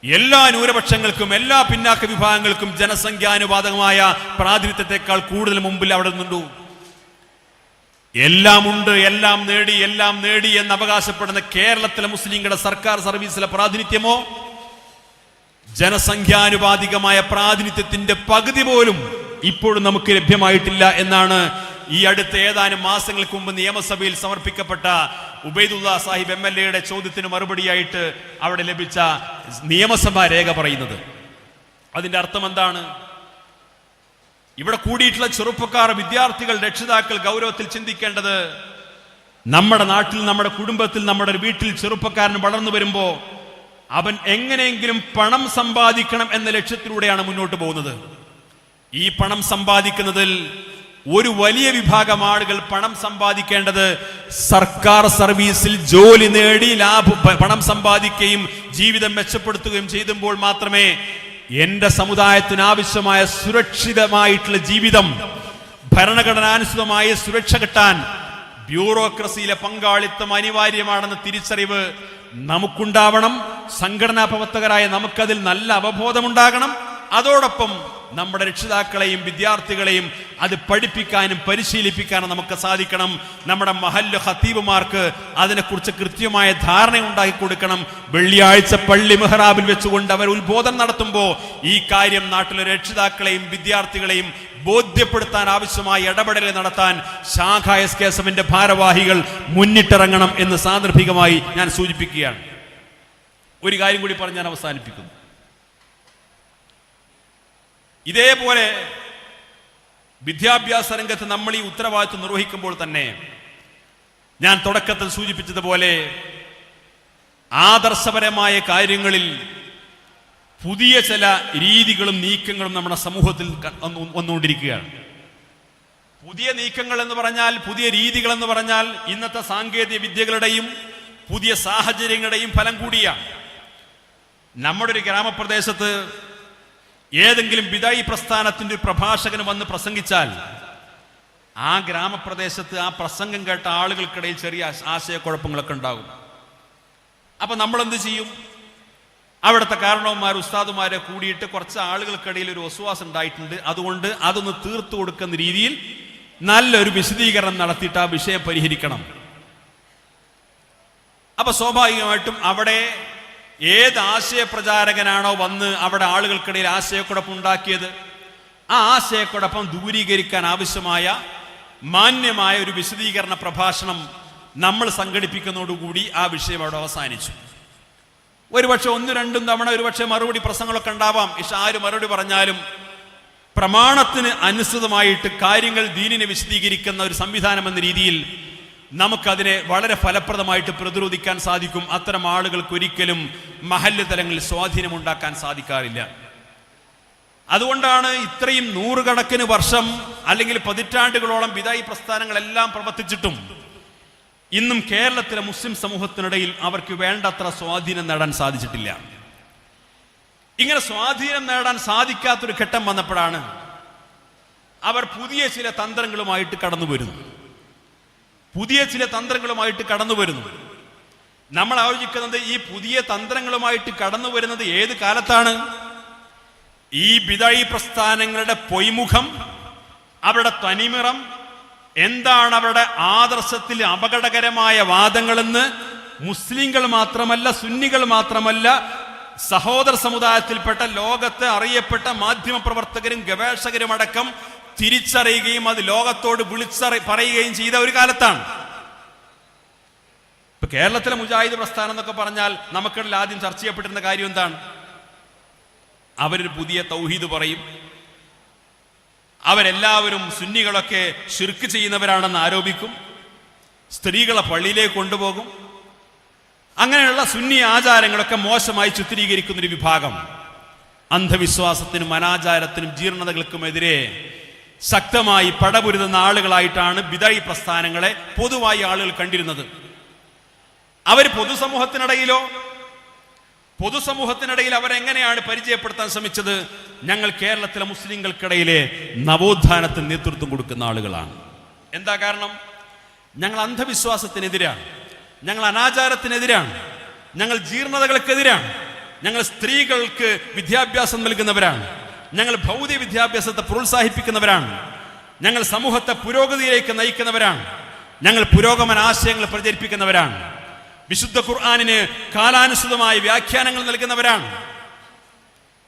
എല്ലാ ന്യൂനപക്ഷങ്ങൾക്കും, എല്ലാ പിന്നാക്ക വിഭാഗങ്ങൾക്കും ജനസംഖ്യാനുപാതകമായ പ്രാതിനിധ്യത്തെക്കാൾ കൂടുതൽ മുമ്പിൽ അവിടെ നിന്നുണ്ടു. എല്ലാം ഉണ്ട്, എല്ലാം നേടി എന്ന് അവകാശപ്പെടുന്ന കേരളത്തിലെ മുസ്ലിങ്ങളുടെ സർക്കാർ സർവീസിലെ പ്രാതിനിധ്യമോ ജനസംഖ്യാനുപാതികമായ പ്രാതിനിധ്യത്തിന്റെ പകുതി പോലും ഇപ്പോഴും നമുക്ക് ലഭ്യമായിട്ടില്ല എന്നാണ് ഈ അടുത്ത ഏതാനും മാസങ്ങൾക്ക് മുമ്പ് നിയമസഭയിൽ സമർപ്പിക്കപ്പെട്ട ഉബൈദുള്ള സാഹിബ് MLA ചോദ്യത്തിന് മറുപടിയായിട്ട് അവിടെ ലഭിച്ച നിയമസഭാ രേഖ പറയുന്നത്. അതിന്റെ അർത്ഥം എന്താണ്? ഇവിടെ കൂടിയിട്ടുള്ള ചെറുപ്പക്കാർ, വിദ്യാർത്ഥികൾ, രക്ഷിതാക്കൾ ഗൗരവത്തിൽ ചിന്തിക്കേണ്ടത്, നമ്മുടെ നാട്ടിൽ, നമ്മുടെ കുടുംബത്തിൽ, നമ്മുടെ ഒരു വീട്ടിൽ ചെറുപ്പക്കാരൻ വളർന്നു വരുമ്പോ അവൻ എങ്ങനെയെങ്കിലും പണം സമ്പാദിക്കണം എന്ന ലക്ഷ്യത്തിലൂടെയാണ് മുന്നോട്ട് പോകുന്നത്. ഈ പണം സമ്പാദിക്കുന്നതിൽ ഒരു വലിയ വിഭാഗം ആളുകൾ പണം സമ്പാദിക്കേണ്ടത് സർക്കാർ സർവീസിൽ ജോലി നേടി പണം സമ്പാദിക്കുകയും ജീവിതം മെച്ചപ്പെടുത്തുകയും ചെയ്യുമ്പോൾ മാത്രമേ എന്റെ സമുദായത്തിന് ആവശ്യമായ സുരക്ഷിതമായിട്ടുള്ള ജീവിതം, ഭരണഘടനാനുസൃതമായ സുരക്ഷ കിട്ടാൻ ബ്യൂറോക്രസിയിലെ പങ്കാളിത്തം അനിവാര്യമാണെന്ന തിരിച്ചറിവ് നമുക്കുണ്ടാവണം. സംഘടനാ പ്രവർത്തകരായ നമുക്കതിൽ നല്ല അവബോധമുണ്ടാകണം. അതോടൊപ്പം നമ്മുടെ രക്ഷിതാക്കളെയും വിദ്യാർത്ഥികളെയും അത് പഠിപ്പിക്കാനും പരിശീലിപ്പിക്കാനും നമുക്ക് സാധിക്കണം. നമ്മുടെ മഹല്ല് ഖത്തീബുമാർക്ക് അതിനെക്കുറിച്ച് കൃത്യമായ ധാരണ ഉണ്ടാക്കി കൊടുക്കണം. വെള്ളിയാഴ്ച പള്ളി മെഹ്റാബിൽ വെച്ചുകൊണ്ട് അവർ ഉത്ബോധനം നടത്തുമ്പോൾ ഈ കാര്യം നാട്ടിലെ രക്ഷിതാക്കളെയും വിദ്യാർത്ഥികളെയും ബോധ്യപ്പെടുത്താൻ ആവശ്യമായ ഇടപെടൽ നടത്താൻ ശാഖ SKSMന്റെ ഭാരവാഹികൾ മുന്നിട്ടിറങ്ങണം എന്ന് സാന്ദർഭികമായി ഞാൻ സൂചിപ്പിക്കുകയാണ്. ഒരു കാര്യം കൂടി പറഞ്ഞ് ഞാൻ അവസാനിപ്പിക്കുന്നു. ഇതേപോലെ വിദ്യാഭ്യാസ രംഗത്ത് നമ്മൾ ഈ ഉത്തരവാദിത്വം നിർവഹിക്കുമ്പോൾ തന്നെ ഞാൻ തുടക്കത്തിൽ സൂചിപ്പിച്ചതുപോലെ ആദർശപരമായ കാര്യങ്ങളിൽ പുതിയ ചില രീതികളും നീക്കങ്ങളും നമ്മുടെ സമൂഹത്തിൽ വന്നുകൊണ്ടിരിക്കുകയാണ്. പുതിയ നീക്കങ്ങൾ എന്ന് പറഞ്ഞാൽ, പുതിയ രീതികൾ എന്ന് പറഞ്ഞാൽ ഇന്നത്തെ സാങ്കേതിക വിദ്യകളുടെയും പുതിയ സാഹചര്യങ്ങളുടെയും ഫലം കൂടിയാണ്. നമ്മുടെ ഒരു ഗ്രാമപ്രദേശത്ത് ഏതെങ്കിലും ബിദഈ പ്രസ്ഥാനത്തിന്റെ പ്രഭാഷകന് വന്ന് പ്രസംഗിച്ചാൽ ആ ഗ്രാമപ്രദേശത്ത് ആ പ്രസംഗം കേട്ട ആളുകൾക്കിടയിൽ ചെറിയ ആശയക്കുഴപ്പങ്ങളൊക്കെ ഉണ്ടാകും. അപ്പൊ നമ്മൾ എന്ത് ചെയ്യും? അവിടുത്തെ കാരണവന്മാർ, ഉസ്താദുമാരെ കൂടിയിട്ട് കുറച്ച് ആളുകൾക്കിടയിൽ ഒരു ഒസ്വാസം ഉണ്ടായിട്ടുണ്ട്, അതുകൊണ്ട് അതൊന്ന് തീർത്തു കൊടുക്കുന്ന രീതിയിൽ നല്ലൊരു വിശദീകരണം നടത്തിയിട്ട് ആ വിഷയം പരിഹരിക്കണം. അപ്പൊ സ്വാഭാവികമായിട്ടും അവിടെ ഏത് ആശയപ്രചാരകനാണോ വന്ന് അവിടെ ആളുകൾക്കിടയിൽ ആശയക്കുഴപ്പം ഉണ്ടാക്കിയത്, ആ ആശയക്കുഴപ്പം ദൂരീകരിക്കാൻ ആവശ്യമായ മാന്യമായ ഒരു വിശദീകരണ പ്രഭാഷണം നമ്മൾ സംഘടിപ്പിക്കുന്നതോടുകൂടി ആ വിഷയം അവിടെ അവസാനിച്ചു. ഒരുപക്ഷെ 1-2 തവണ ഒരുപക്ഷെ മറുപടി പ്രസംഗങ്ങളൊക്കെ ഉണ്ടാവാം. ആര് മറുപടി പറഞ്ഞാലും പ്രമാണത്തിന് അനുസൃതമായിട്ട് കാര്യങ്ങൾ ദീനിനെ വിശദീകരിക്കുന്ന ഒരു സംവിധാനം എന്ന രീതിയിൽ നമുക്കതിനെ വളരെ ഫലപ്രദമായിട്ട് പ്രതിരോധിക്കാൻ സാധിക്കും. അത്തരം ആളുകൾക്ക് ഒരിക്കലും മഹല്ല് തലങ്ങളിൽ സ്വാധീനമുണ്ടാക്കാൻ സാധിക്കാറില്ല. അതുകൊണ്ടാണ് ഇത്രയും നൂറുകണക്കിന് വർഷം അല്ലെങ്കിൽ പതിറ്റാണ്ടുകളോളം ബിദഈ പ്രസ്ഥാനങ്ങളെല്ലാം പ്രവർത്തിച്ചിട്ടും ഇന്നും കേരളത്തിലെ മുസ്ലിം സമൂഹത്തിനിടയിൽ അവർക്ക് വേണ്ടത്ര സ്വാധീനം നേടാൻ സാധിച്ചിട്ടില്ല. ഇങ്ങനെ സ്വാധീനം നേടാൻ സാധിക്കാത്തൊരു ഘട്ടം വന്നപ്പോഴാണ് അവർ പുതിയ ചില തന്ത്രങ്ങളുമായിട്ട് കടന്നു വരുന്നു. നമ്മൾ ആലോചിക്കുന്നത് ഈ പുതിയ തന്ത്രങ്ങളുമായിട്ട് കടന്നു വരുന്നത് ഏത് കാലത്താണ്? ഈ ബിദഈ പ്രസ്ഥാനങ്ങളുടെ പൊയ്മുഖം, അവരുടെ തനിനിറം എന്താണ്, അവരുടെ ആദർശത്തിൽ അപകടകരമായ വാദങ്ങളെന്ന് മുസ്ലിങ്ങൾ മാത്രമല്ല, സുന്നികൾ മാത്രമല്ല, സഹോദര സമുദായത്തിൽപ്പെട്ട ലോകത്തെ അറിയപ്പെട്ട മാധ്യമ പ്രവർത്തകരും ഗവേഷകരും അടക്കം തിരിച്ചറിയുകയും അത് ലോകത്തോട് പറയുകയും ചെയ്ത ഒരു കാലത്താണ്. കേരളത്തിലെ മുജാഹിദ് പ്രസ്ഥാനം എന്നൊക്കെ പറഞ്ഞാൽ നമുക്കിടയിൽ ആദ്യം ചർച്ച ചെയ്യപ്പെട്ടിരുന്ന കാര്യം എന്താണ്? അവരൊരു പുതിയ തൗഹീദ് പറയും, അവരെല്ലാവരും സുന്നികളൊക്കെ ശിർക്ക് ചെയ്യുന്നവരാണെന്ന് ആരോപിക്കും, സ്ത്രീകളെ പള്ളിയിലേക്ക് കൊണ്ടുപോകും. അങ്ങനെയുള്ള സുന്നി ആചാരങ്ങളൊക്കെ മോശമായി ചിത്രീകരിക്കുന്നൊരു വിഭാഗം അന്ധവിശ്വാസത്തിനും അനാചാരത്തിനും ജീർണതകൾക്കുമെതിരെ ശക്തമായി പടപൊരുതുന്ന ആളുകളായിട്ടാണ് ബിദഈ പ്രസ്ഥാനങ്ങളെ പൊതുവായി ആളുകൾ കണ്ടിരുന്നത്. അവർ പൊതുസമൂഹത്തിനിടയിൽ അവരെങ്ങനെയാണ് പരിചയപ്പെടുത്താൻ ശ്രമിച്ചത്? ഞങ്ങൾ കേരളത്തിലെ മുസ്ലിങ്ങൾക്കിടയിലെ നവോത്ഥാനത്തിന് നേതൃത്വം കൊടുക്കുന്ന ആളുകളാണ്. എന്താ കാരണം? ഞങ്ങൾ അന്ധവിശ്വാസത്തിനെതിരാണ്, ഞങ്ങൾ അനാചാരത്തിനെതിരാണ്, ഞങ്ങൾ ജീർണതകൾക്കെതിരാണ്, ഞങ്ങൾ സ്ത്രീകൾക്ക് വിദ്യാഭ്യാസം നൽകുന്നവരാണ്, ഞങ്ങൾ ഭൗതിക വിദ്യാഭ്യാസത്തെ പ്രോത്സാഹിപ്പിക്കുന്നവരാണ്, ഞങ്ങൾ സമൂഹത്തെ പുരോഗതിയിലേക്ക് നയിക്കുന്നവരാണ്, ഞങ്ങൾ പുരോഗമന ആശയങ്ങൾ പ്രചരിപ്പിക്കുന്നവരാണ്, വിശുദ്ധ ഖുർആനിന് കാലാനുസൃതമായ വ്യാഖ്യാനങ്ങൾ നൽകുന്നവരാണ്.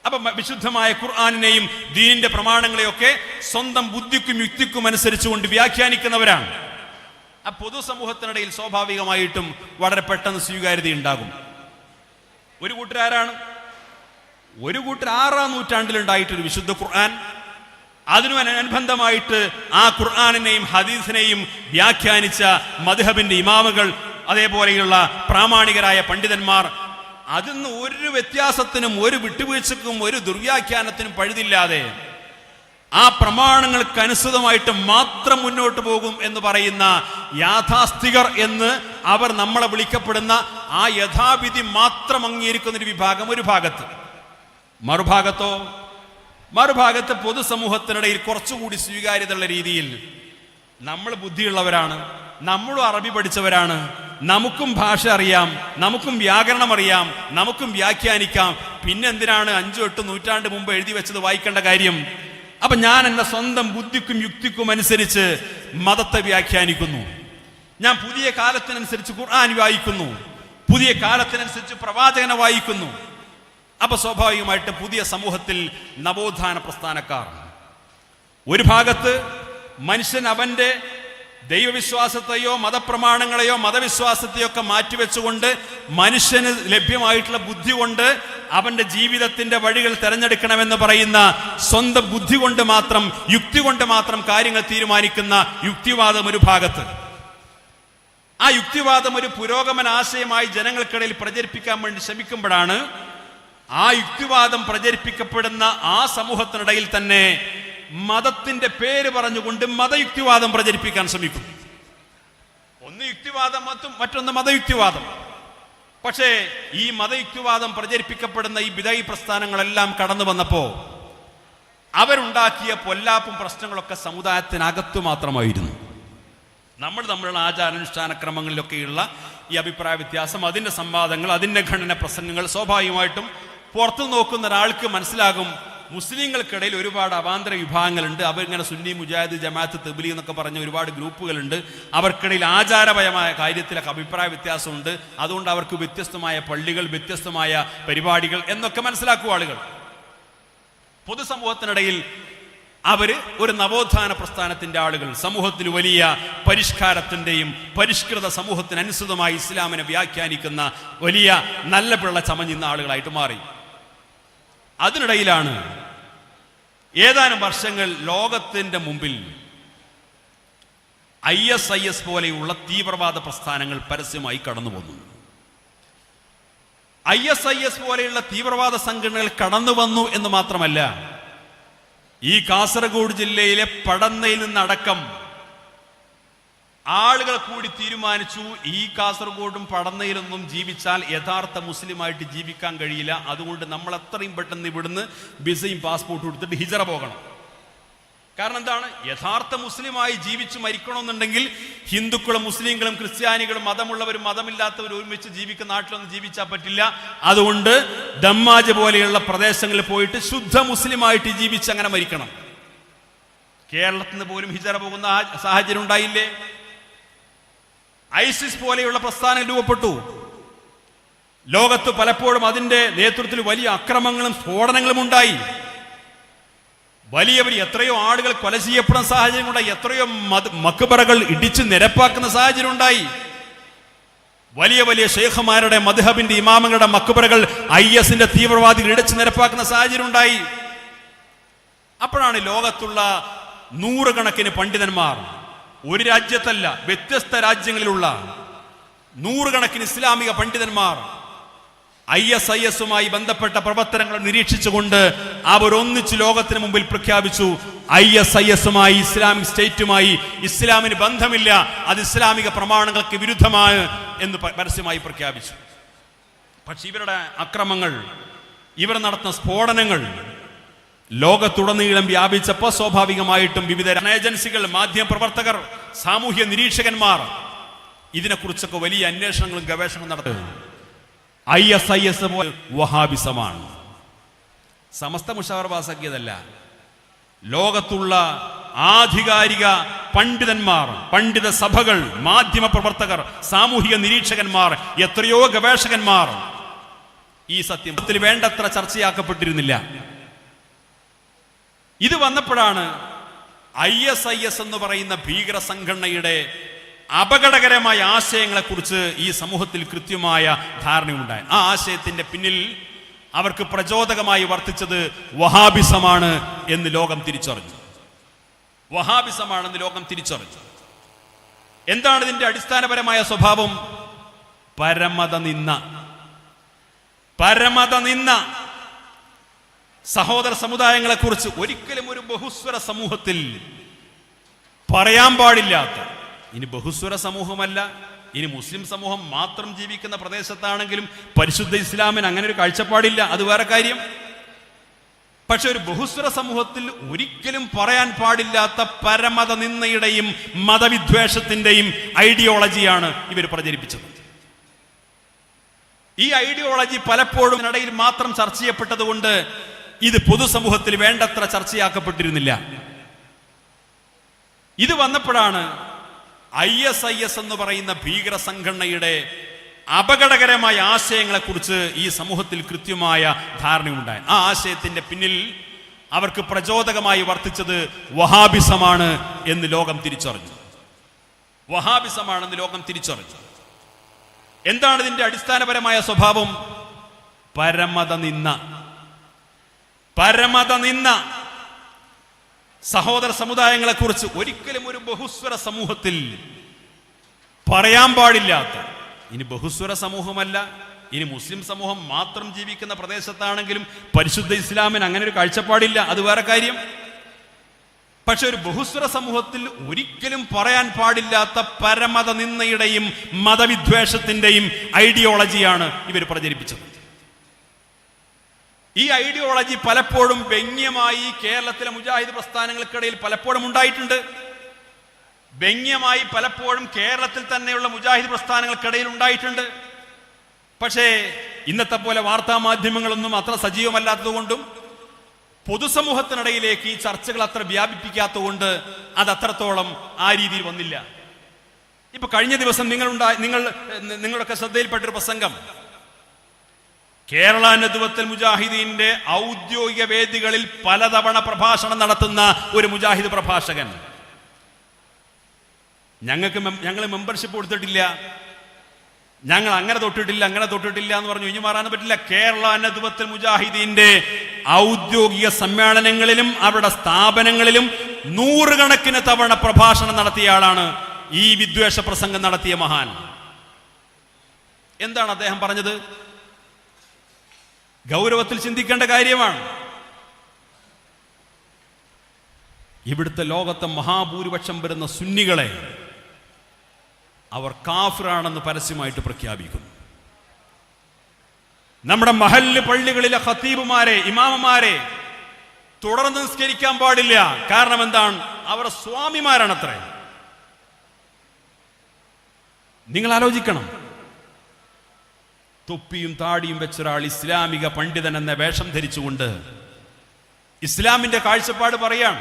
അപ്പൊ വിശുദ്ധമായ ഖുർആനിനെയും ദീനിന്റെ പ്രമാണങ്ങളെയൊക്കെ സ്വന്തം ബുദ്ധിക്കും യുക്തിക്കും അനുസരിച്ചുകൊണ്ട് വ്യാഖ്യാനിക്കുന്നവരാണ്. ആ പൊതുസമൂഹത്തിനിടയിൽ സ്വാഭാവികമായിട്ടും വളരെ പെട്ടെന്ന് സ്വീകാര്യത ഉണ്ടാകും. ഒരു കൂട്ടരാരാണ്? ഒരു കൂട്ടർ 6-ാം നൂറ്റാണ്ടിലുണ്ടായിട്ടൊരു വിശുദ്ധ ഖുർആൻ, അതിനനുബന്ധമായിട്ട് ആ ഖുർആനിനെയും ഹദീസിനെയും വ്യാഖ്യാനിച്ച മദ്ഹബിന്റെ ഇമാമുകൾ, അതേപോലെയുള്ള പ്രാമാണികരായ പണ്ഡിതന്മാർ, അതിന്ന് ഒരു വ്യത്യാസത്തിനും ഒരു വിട്ടുവീഴ്ചക്കും ഒരു ദുർവ്യാഖ്യാനത്തിനും പഴുതില്ലാതെ ആ പ്രമാണങ്ങൾക്ക് അനുസൃതമായിട്ട് മാത്രം മുന്നോട്ട് പോകും എന്ന് പറയുന്ന യാഥാസ്ഥികർ എന്ന് അവർ നമ്മളെ വിളിക്കപ്പെടുന്ന ആ യഥാവിധി മാത്രം അംഗീകരിക്കുന്ന ഒരു വിഭാഗം ഒരു ഭാഗത്ത്. മറുഭാഗത്ത് പൊതുസമൂഹത്തിനിടയിൽ കുറച്ചുകൂടി സ്വീകാര്യതയുള്ള രീതിയിൽ നമ്മൾ ബുദ്ധിയുള്ളവരാണ്, നമ്മളും അറബി പഠിച്ചവരാണ്, നമുക്കും ഭാഷ അറിയാം, നമുക്കും വ്യാകരണം അറിയാം, നമുക്കും വ്യാഖ്യാനിക്കാം, പിന്നെന്തിനാണ് 5-8 നൂറ്റാണ്ട് മുമ്പ് എഴുതി വെച്ചത് വായിക്കേണ്ട കാര്യം? അപ്പൊ ഞാൻ എൻ്റെ സ്വന്തം ബുദ്ധിക്കും യുക്തിക്കും അനുസരിച്ച് മതത്തെ വ്യാഖ്യാനിക്കുന്നു, ഞാൻ പുതിയ കാലത്തിനനുസരിച്ച് ഖുർആൻ വായിക്കുന്നു, പുതിയ കാലത്തിനനുസരിച്ച് പ്രവാചകനെ വായിക്കുന്നു. അപ്പൊ സ്വാഭാവികമായിട്ട് പുതിയ സമൂഹത്തിൽ നവോത്ഥാന പ്രസ്ഥാനക്കാർ ഒരു ഭാഗത്ത് മനുഷ്യൻ അവന്റെ ദൈവവിശ്വാസത്തെയോ മതപ്രമാണങ്ങളെയോ മതവിശ്വാസത്തെയോ ഒക്കെ മാറ്റിവെച്ചുകൊണ്ട് മനുഷ്യന് ലഭ്യമായിട്ടുള്ള ബുദ്ധി കൊണ്ട് അവന്റെ ജീവിതത്തിന്റെ വഴികൾ തെരഞ്ഞെടുക്കണമെന്ന് പറയുന്ന സ്വന്തം ബുദ്ധി കൊണ്ട് മാത്രം, യുക്തി കൊണ്ട് മാത്രം കാര്യങ്ങൾ തീരുമാനിക്കുന്ന യുക്തിവാദം ഒരു ഭാഗത്ത്. ആ യുക്തിവാദം ഒരു പുരോഗമന ആശയമായി ജനങ്ങൾക്കിടയിൽ പ്രചരിപ്പിക്കാൻ വേണ്ടി ശ്രമിക്കുമ്പോഴാണ് ആ യുക്തിവാദം പ്രചരിപ്പിക്കപ്പെടുന്ന ആ സമൂഹത്തിനിടയിൽ തന്നെ മതത്തിന്റെ പേര് പറഞ്ഞുകൊണ്ട് മതയുക്തിവാദം പ്രചരിപ്പിക്കാൻ ശ്രമിക്കും. ഒന്ന് യുക്തിവാദം, മറ്റൊന്ന് മതയുക്തിവാദം. പക്ഷേ ഈ മതയുക്തിവാദം പ്രചരിപ്പിക്കപ്പെടുന്ന ഈ ബിദഈ പ്രസ്ഥാനങ്ങളെല്ലാം കടന്നു വന്നപ്പോ അവരുണ്ടാക്കിയ പൊല്ലാപ്പും പ്രശ്നങ്ങളൊക്കെ സമുദായത്തിനകത്തു മാത്രമായിരുന്നു. നമ്മളുള്ള ആചാരാനുഷ്ഠാന ക്രമങ്ങളിലൊക്കെയുള്ള ഈ അഭിപ്രായ വ്യത്യാസം, അതിന്റെ സംവാദങ്ങൾ, അതിന്റെ ഖണ്ഡന പ്രസംഗങ്ങൾ സ്വാഭാവികമായിട്ടും പുറത്തു നോക്കുന്ന ഒരാൾക്ക് മനസ്സിലാകും. മുസ്ലിങ്ങൾക്കിടയിൽ ഒരുപാട് അവാന്തര വിഭാഗങ്ങളുണ്ട്. അവരിങ്ങനെ സുന്നി, മുജാഹിദ്, ജമാഅത്ത്, തബ്ലീഗ് എന്നൊക്കെ പറഞ്ഞ ഒരുപാട് ഗ്രൂപ്പുകളുണ്ട്. അവർക്കിടയിൽ ആചാരപരമായ കാര്യത്തിലൊക്കെ അഭിപ്രായ വ്യത്യാസമുണ്ട്. അതുകൊണ്ട് അവർക്ക് വ്യത്യസ്തമായ പള്ളികൾ, വ്യത്യസ്തമായ പരിപാടികൾ എന്നൊക്കെ മനസ്സിലാക്കുക ആളുകൾ. പൊതുസമൂഹത്തിനിടയിൽ അവര് ഒരു നവോത്ഥാന പ്രസ്ഥാനത്തിന്റെ ആളുകൾ, സമൂഹത്തിൽ വലിയ പരിഷ്കാരത്തിന്റെയും പരിഷ്കൃത സമൂഹത്തിനനുസൃതമായി ഇസ്ലാമിനെ വ്യാഖ്യാനിക്കുന്ന വലിയ നല്ല പിള്ള ചമഞ്ഞുന്ന ആളുകളായിട്ട് മാറി. അതിനിടയിലാണ് ഏതാനും വർഷങ്ങൾ ലോകത്തിന്റെ മുമ്പിൽ ISIS പോലെയുള്ള തീവ്രവാദ പ്രസ്ഥാനങ്ങൾ പരസ്യമായി കടന്നു വന്നു. ISIS പോലെയുള്ള തീവ്രവാദ സംഘടനകൾ കടന്നു വന്നു എന്ന് മാത്രമല്ല, ഈ കാസർഗോഡ് ജില്ലയിലെ പടന്നയിൽ നിന്നടക്കം ആളുകൾ കൂടി തീരുമാനിച്ചു, ഈ കാസർഗോഡും പടന്നയിലൊന്നും ജീവിച്ചാൽ യഥാർത്ഥ മുസ്ലിമായിട്ട് ജീവിക്കാൻ കഴിയില്ല. അതുകൊണ്ട് നമ്മൾ എത്രയും പെട്ടെന്ന് ഇവിടുന്ന് വിസയും പാസ്പോർട്ടും എടുത്തിട്ട് ഹിജറ പോകണം. കാരണം എന്താണ്? യഥാർത്ഥ മുസ്ലിമായി ജീവിച്ചു മരിക്കണമെന്നുണ്ടെങ്കിൽ ഹിന്ദുക്കളും മുസ്ലിങ്ങളും ക്രിസ്ത്യാനികളും മതമുള്ളവരും മതമില്ലാത്തവരും ഒരുമിച്ച് ജീവിക്കുന്ന നാട്ടിലൊന്നും ജീവിച്ചാൽ പറ്റില്ല. അതുകൊണ്ട് ദമ്മാജ് പോലെയുള്ള പ്രദേശങ്ങളിൽ പോയിട്ട് ശുദ്ധ മുസ്ലിമായിട്ട് ജീവിച്ച് അങ്ങനെ മരിക്കണം. കേരളത്തിൽ നിന്ന് പോലും ഹിജറ പോകുന്ന സാഹചര്യം ഉണ്ടായില്ലേ? ISIS പോലെയുള്ള പ്രസ്ഥാനം രൂപപ്പെട്ടു. ലോകത്ത് പലപ്പോഴും അതിന്റെ നേതൃത്വത്തിൽ വലിയ അക്രമങ്ങളും സ്ഫോടനങ്ങളും ഉണ്ടായി. വലിയ എത്രയോ ആളുകൾ കൊല ചെയ്യപ്പെടുന്ന സാഹചര്യം ഉണ്ടായി. എത്രയോ മക്ബറകൾ ഇടിച്ച് നിരപ്പാക്കുന്ന സാഹചര്യം ഉണ്ടായി. വലിയ വലിയ ഷേഖുമാരുടെ മദ്ഹബിന്റെ ഇമാമങ്ങളുടെ മക്ബറകൾ IS തീവ്രവാദികൾ ഇടിച്ചു നിരപ്പാക്കുന്ന സാഹചര്യം ഉണ്ടായി. അപ്പോഴാണ് ലോകത്തുള്ള നൂറുകണക്കിന് പണ്ഡിതന്മാർ, ഒരു രാജ്യത്തല്ല വ്യത്യസ്ത രാജ്യങ്ങളിലുള്ള നൂറുകണക്കിന് ഇസ്ലാമിക പണ്ഡിതന്മാർ ISIS-മായി ബന്ധപ്പെട്ട പ്രവർത്തനങ്ങൾ നിരീക്ഷിച്ചുകൊണ്ട് അവർ ഒന്നിച്ച് ലോകത്തിന് മുമ്പിൽ പ്രഖ്യാപിച്ചു, ISIS-മായി ഇസ്ലാമിക് സ്റ്റേറ്റുമായി ഇസ്ലാമിന് ബന്ധമില്ല, അത് ഇസ്ലാമിക പ്രമാണങ്ങൾക്ക് വിരുദ്ധമാണ് എന്ന് പരസ്യമായി പ്രഖ്യാപിച്ചു. പക്ഷെ ഇവരുടെ അക്രമങ്ങൾ, ഇവർ നടത്തുന്ന സ്ഫോടനങ്ങൾ ലോകത്തുടനീളം വ്യാപിച്ചപ്പോൾ സ്വാഭാവികമായിട്ടും വിവിധ ഏജൻസികൾ, മാധ്യമ പ്രവർത്തകർ, സാമൂഹ്യ നിരീക്ഷകന്മാർ ഇതിനെക്കുറിച്ചൊക്കെ വലിയ അന്വേഷണങ്ങളും ഗവേഷണങ്ങളും നടത്തുക. ISIS വഹാബിസമാണ്. സമസ്ത മുഷാവറബാസാക്കിയതല്ല. ലോകത്തുള്ള ആധികാരിക പണ്ഡിതന്മാർ, പണ്ഡിത സഭകൾ, മാധ്യമ പ്രവർത്തകർ, സാമൂഹിക നിരീക്ഷകന്മാർ, എത്രയോ ഗവേഷകന്മാർ ഈ സത്യത്തിൽ വേണ്ടത്ര ചർച്ചയാക്കപ്പെട്ടിരുന്നില്ല. ഇത് വന്നപ്പോഴാണ് ISIS എന്ന് പറയുന്ന ഭീകര സംഘടനയുടെ അപകടകരമായ ആശയങ്ങളെക്കുറിച്ച് ഈ സമൂഹത്തിൽ കൃത്യമായ ധാരണയുണ്ടായി. ആ ആശയത്തിന്റെ പിന്നിൽ അവർക്ക് പ്രചോദകമായി വർത്തിച്ചത് വഹാബിസമാണ് എന്ന് ലോകം തിരിച്ചറിഞ്ഞു. വഹാബിസമാണെന്ന് ലോകം തിരിച്ചറിഞ്ഞു. എന്താണ് ഇതിന്റെ അടിസ്ഥാനപരമായ സ്വഭാവം? പരമത നിന്ന സഹോദര സമുദായങ്ങളെ കുറിച്ച് ഒരിക്കലും ഒരു ബഹുസ്വര സമൂഹത്തിൽ പറയാൻ പാടില്ലാത്ത, ഇനി ബഹുസ്വര സമൂഹമല്ല, ഇനി മുസ്ലിം സമൂഹം മാത്രം ജീവിക്കുന്ന പ്രദേശത്താണെങ്കിലും പരിശുദ്ധ ഇസ്ലാമിന് അങ്ങനെ ഒരു കാഴ്ചപ്പാടില്ല, അത് വേറെ കാര്യം. പക്ഷെ ഒരു ബഹുസ്വര സമൂഹത്തിൽ ഒരിക്കലും പറയാൻ പാടില്ലാത്ത പരമത നിന്ദയുടെയും മതവിദ്വേഷത്തിന്റെയും ഐഡിയോളജിയാണ് ഇവർ പ്രചരിപ്പിച്ചത്. ഈ ഐഡിയോളജി പലപ്പോഴും ഇടയിൽ മാത്രം ചർച്ച ചെയ്യപ്പെട്ടത് കൊണ്ട് ഇത് പൊതുസമൂഹത്തിൽ വേണ്ടത്ര ചർച്ചയാക്കപ്പെട്ടിരുന്നില്ല. ഇത് വന്നപ്പോഴാണ് ISIS എന്ന് പറയുന്ന ഭീകര സംഘടനയുടെ അപകടകരമായ ആശയങ്ങളെക്കുറിച്ച് ഈ സമൂഹത്തിൽ കൃത്യമായ ധാരണയുണ്ടായി. ആ ആശയത്തിന്റെ പിന്നിൽ അവർക്ക് പ്രചോദകമായി വർത്തിച്ചത് വഹാബിസമാണ് എന്ന് ലോകം തിരിച്ചറിഞ്ഞു. വഹാബിസമാണെന്ന് ലോകം തിരിച്ചറിഞ്ഞു. എന്താണ് ഇതിന്റെ അടിസ്ഥാനപരമായ സ്വഭാവം? പരമത നിന്ന സഹോദര സമുദായങ്ങളെ കുറിച്ച് ഒരിക്കലും ഒരു ബഹുസ്വര സമൂഹത്തിൽ പറയാൻ പാടില്ലാത്ത, ഇനി ബഹുസ്വര സമൂഹമല്ല, ഇനി മുസ്ലിം സമൂഹം മാത്രം ജീവിക്കുന്ന പ്രദേശത്താണെങ്കിലും പരിശുദ്ധ ഇസ്ലാമിന് അങ്ങനെ ഒരു കാഴ്ചപ്പാടില്ല, അത് വേറെ കാര്യം. പക്ഷെ ഒരു ബഹുസ്വര സമൂഹത്തിൽ ഒരിക്കലും പറയാൻ പാടില്ലാത്ത പരമത നിന്ദയുടെയും മതവിദ്വേഷത്തിന്റെയും ഐഡിയോളജിയാണ് ഇവർ പ്രചരിപ്പിച്ചത്. ഈ ഐഡിയോളജി പലപ്പോഴും വ്യംഗ്യമായി കേരളത്തിലെ മുജാഹിദ് പ്രസ്ഥാനങ്ങൾക്കിടയിൽ പലപ്പോഴും ഉണ്ടായിട്ടുണ്ട്. വ്യംഗ്യമായി പലപ്പോഴും കേരളത്തിൽ തന്നെയുള്ള മുജാഹിദ് പ്രസ്ഥാനങ്ങൾക്കിടയിൽ ഉണ്ടായിട്ടുണ്ട്. പക്ഷേ ഇന്നത്തെ പോലെ വാർത്താ മാധ്യമങ്ങളൊന്നും അത്ര സജീവമല്ലാത്തതുകൊണ്ടും പൊതുസമൂഹത്തിനിടയിലേക്ക് ഈ ചർച്ചകൾ അത്ര വ്യാപിപ്പിക്കാത്തതുകൊണ്ട് അത് അത്രത്തോളം ആ രീതിയിൽ വന്നില്ല. ഇപ്പൊ കഴിഞ്ഞ ദിവസം നിങ്ങളൊക്കെ ശ്രദ്ധയിൽപ്പെട്ടൊരു പ്രസംഗം, കേരള നദ്വത്തുൽ മുജാഹിദീന്റെ ഔദ്യോഗിക വേദികളിൽ പലതവണ പ്രഭാഷണം നടത്തുന്ന ഒരു മുജാഹിദ് പ്രഭാഷകൻ, ഞങ്ങൾ മെമ്പർഷിപ്പ് കൊടുത്തിട്ടില്ല, ഞങ്ങൾ അങ്ങനെ തൊട്ടിട്ടില്ല എന്ന് പറഞ്ഞു ഇനി മാറാൻ പറ്റില്ല. കേരള നദ്വത്തുൽ മുജാഹിദീന്റെ ഔദ്യോഗിക സമ്മേളനങ്ങളിലും അവരുടെ സ്ഥാപനങ്ങളിലും നൂറുകണക്കിന് തവണ പ്രഭാഷണം നടത്തിയ ആളാണ് ഈ വിദ്വേഷ പ്രസംഗം നടത്തിയ മഹാൻ. എന്താണ് അദ്ദേഹം പറഞ്ഞത്? ഗൗരവത്തിൽ ചിന്തിക്കേണ്ട കാര്യമാണ്. ഇവിടുത്തെ ലോകത്തെ മഹാഭൂരിപക്ഷം വരുന്ന സുന്നികളെ അവർ കാഫിറാണെന്ന് പരസ്യമായിട്ട് പ്രഖ്യാപിക്കുന്നു. നമ്മുടെ മഹല്ല് പള്ളികളിലെ ഖത്തീബുമാരെ, ഇമാമമാരെ തുടർന്ന് നിസ്കരിക്കാൻ പാടില്ല. കാരണം എന്താണ്? അവർ സ്വാമിമാരാണത്രേ. നിങ്ങൾ ആലോചിക്കണം, തൊപ്പിയും താടിയും വെച്ചൊരാൾ ഇസ്ലാമിക പണ്ഡിതൻ എന്ന വേഷം ധരിച്ചുകൊണ്ട് ഇസ്ലാമിന്റെ കാഴ്ചപ്പാട് പറയാൻ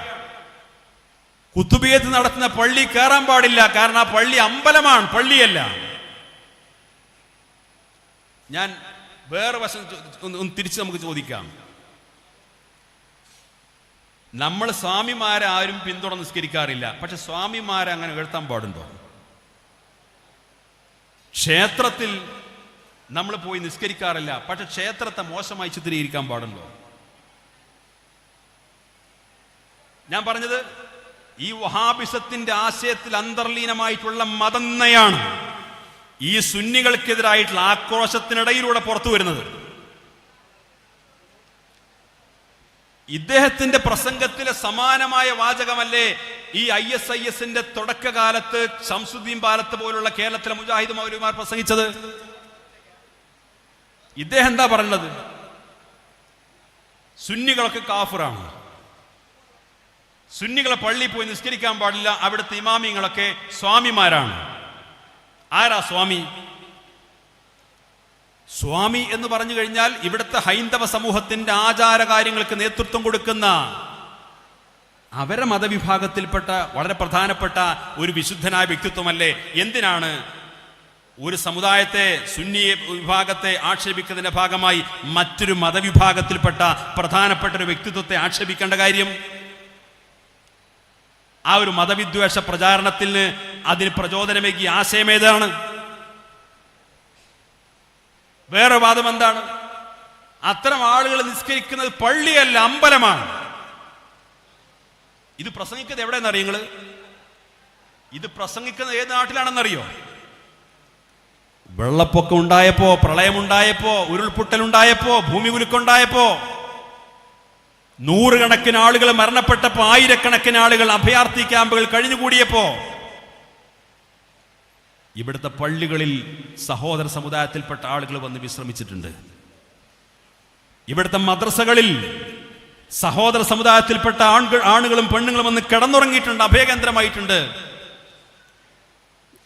കുത്തുബിയത്ത് നടത്തുന്ന പള്ളി കയറാൻ പാടില്ല. കാരണം ആ പള്ളി അമ്പലമാണ്, പള്ളിയല്ല. ഞാൻ വേറെ വശം ഒന്ന് തിരിച്ച് നമുക്ക് ചോദിക്കാം. നമ്മൾ സ്വാമിമാരെ ആരും പിന്തുടർന്ന് നിസ്കരിക്കാറില്ല. പക്ഷെ സ്വാമിമാരെ അങ്ങനെ ഉയർത്താൻ പാടുണ്ടോ? ക്ഷേത്രത്തിൽ നമ്മൾ പോയി നിസ്കരിക്കാറില്ല, പക്ഷെ ക്ഷേത്രത്തെ മോശമായി ചിത്രീകരിക്കാൻ പാടുണ്ടോ? ഞാൻ പറഞ്ഞത് ഈ വഹാബിസത്തിന്റെ ആശയത്തിൽ അന്തർലീനമായിട്ടുള്ള മതന്നയാണ് ഈ സുന്നികൾക്കെതിരായിട്ടുള്ള ആക്രോശത്തിനിടയിലൂടെ പുറത്തു വരുന്നത്. ഇദ്ദേഹത്തിന്റെ പ്രസംഗത്തിലെ സമാനമായ വാചകമല്ലേ ഈ ISISന്റെ തുടക്കകാലത്ത് ശംസുദ്ദീൻ ബാലത്ത് പോലുള്ള കേരളത്തിലെ മുജാഹിദ് മൗലവിമാർ പ്രസംഗിച്ചത്? ഇദ്ദേഹം എന്താ പറയുന്നത്? സുന്നികളൊക്കെ കാഫിറാണ്, സുന്നികളെ പള്ളിയിൽ പോയി നിസ്കരിക്കാൻ പാടില്ല, അവിടുത്തെ ഇമാമിങ്ങളൊക്കെ സ്വാമിമാരാണ്. ആരാ സ്വാമി? സ്വാമി എന്ന് പറഞ്ഞു കഴിഞ്ഞാൽ ഇവിടുത്തെ ഹൈന്ദവ സമൂഹത്തിന്റെ ആചാരകാര്യങ്ങൾക്ക് നേതൃത്വം കൊടുക്കുന്ന അവരെ മതവിഭാഗത്തിൽപ്പെട്ട വളരെ പ്രധാനപ്പെട്ട ഒരു വിശുദ്ധനായ വ്യക്തിത്വമല്ലേ? എന്തിനാണ് ഒരു സമുദായത്തെ, സുന്നി വിഭാഗത്തെ ആക്ഷേപിക്കുന്നതിന്റെ ഭാഗമായി മറ്റൊരു മതവിഭാഗത്തിൽപ്പെട്ട പ്രധാനപ്പെട്ട ഒരു വ്യക്തിത്വത്തെ ആക്ഷേപിക്കേണ്ട കാര്യം? ആ ഒരു മതവിദ്വേഷ പ്രചാരണത്തിന് അതിന് പ്രചോദനമേകിയ ആശയം ഏതാണ്? വേറെ വാദം എന്താണ്? അത്തരം ആളുകൾ നിസ്കരിക്കുന്നത് പള്ളിയല്ല, അമ്പലമാണ്. ഇത് പ്രസംഗിക്കുന്നത് എവിടെയെന്നറിയോ നിങ്ങൾ? ഇത് പ്രസംഗിക്കുന്നത് ഏത് നാട്ടിലാണെന്നറിയോ? വെള്ളപ്പൊക്കം ഉണ്ടായപ്പോ, പ്രളയമുണ്ടായപ്പോ, ഉരുൾപൊട്ടലുണ്ടായപ്പോ, ഭൂമി കുലുക്കുണ്ടായപ്പോ, നൂറുകണക്കിന് ആളുകൾ മരണപ്പെട്ടപ്പോ, ആയിരക്കണക്കിന് ആളുകൾ അഭയാർത്ഥി ക്യാമ്പുകൾ കഴിഞ്ഞുകൂടിയപ്പോ ഇവിടുത്തെ പള്ളികളിൽ സഹോദര സമുദായത്തിൽപ്പെട്ട ആളുകൾ വന്ന് വിശ്രമിച്ചിട്ടുണ്ട്. ഇവിടുത്തെ മദ്രസകളിൽ സഹോദര സമുദായത്തിൽപ്പെട്ട ആണുങ്ങളും പെണ്ണുങ്ങളും വന്ന് കിടന്നുറങ്ങിയിട്ടുണ്ട്, അഭയകേന്ദ്രമായിട്ടുണ്ട്.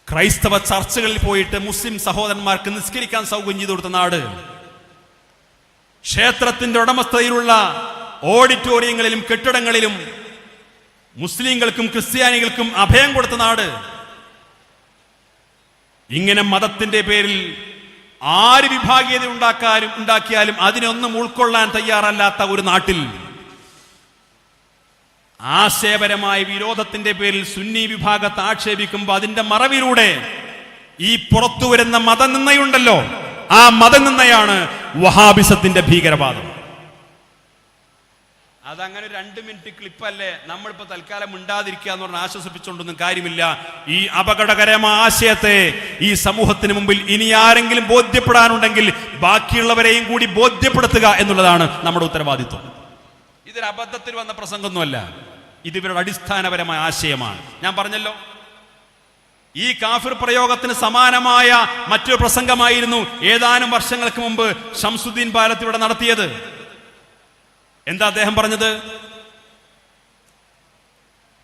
ക്രൈസ്തവ ചർച്ചകളിൽ പോയിട്ട് മുസ്ലിം സഹോദരന്മാർക്ക് നിസ്കരിക്കാൻ സൗകര്യം ചെയ്തു കൊടുത്ത നാട്, ക്ഷേത്രത്തിന്റെ ഉടമസ്ഥതയിലുള്ള ഓഡിറ്റോറിയങ്ങളിലും കെട്ടിടങ്ങളിലും മുസ്ലിങ്ങൾക്കും ക്രിസ്ത്യാനികൾക്കും അഭയം കൊടുത്ത നാട്. ഇങ്ങനെ മതത്തിന്റെ പേരിൽ ആര് വിഭാഗീയത ഉണ്ടാക്കിയാലും അതിനൊന്നും ഉൾക്കൊള്ളാൻ തയ്യാറല്ലാത്ത ഒരു നാട്ടിൽ ആശയപരമായ വിരോധത്തിന്റെ പേരിൽ സുന്നി വിഭാഗത്തെ ആക്ഷേപിക്കുമ്പോൾ അതിന്റെ മറവിലൂടെ ഈ പുറത്തു വരുന്ന മതനിന്ദയുണ്ടല്ലോ, ആ മതനിന്ദയാണ് വഹാബിസത്തിന്റെ ഭീകരവാദം. അതങ്ങനെ 2 മിനിറ്റ് ക്ലിപ്പല്ലേ, നമ്മളിപ്പോ തൽക്കാലം മിണ്ടാതിരിക്കുക എന്ന് പറഞ്ഞാൽ ആശ്വസിപ്പിച്ചുകൊണ്ടൊന്നും കാര്യമില്ല. ഈ അപകടകരമായ ആശയത്തെ ഈ സമൂഹത്തിന് മുമ്പിൽ ഇനി ആരെങ്കിലും ബോധ്യപ്പെടാനുണ്ടെങ്കിൽ ബാക്കിയുള്ളവരെയും കൂടി ബോധ്യപ്പെടുത്തുക എന്നുള്ളതാണ് നമ്മുടെ ഉത്തരവാദിത്വം. ഇതൊരു അബദ്ധത്തിൽ വന്ന പ്രസംഗമൊന്നുമല്ല, ഇത് ഇവരുടെ അടിസ്ഥാനപരമായ ആശയമാണ്. ഞാൻ പറഞ്ഞല്ലോ, ഈ കാഫിർ പ്രയോഗത്തിന് സമാനമായ മറ്റൊരു പ്രസംഗമായിരുന്നു ഏതാനും വർഷങ്ങൾക്ക് മുമ്പ് ശംസുദ്ദീൻ ബാലത്ത് ഇവിടെ നടത്തിയത്. എന്താ അദ്ദേഹം പറഞ്ഞത്?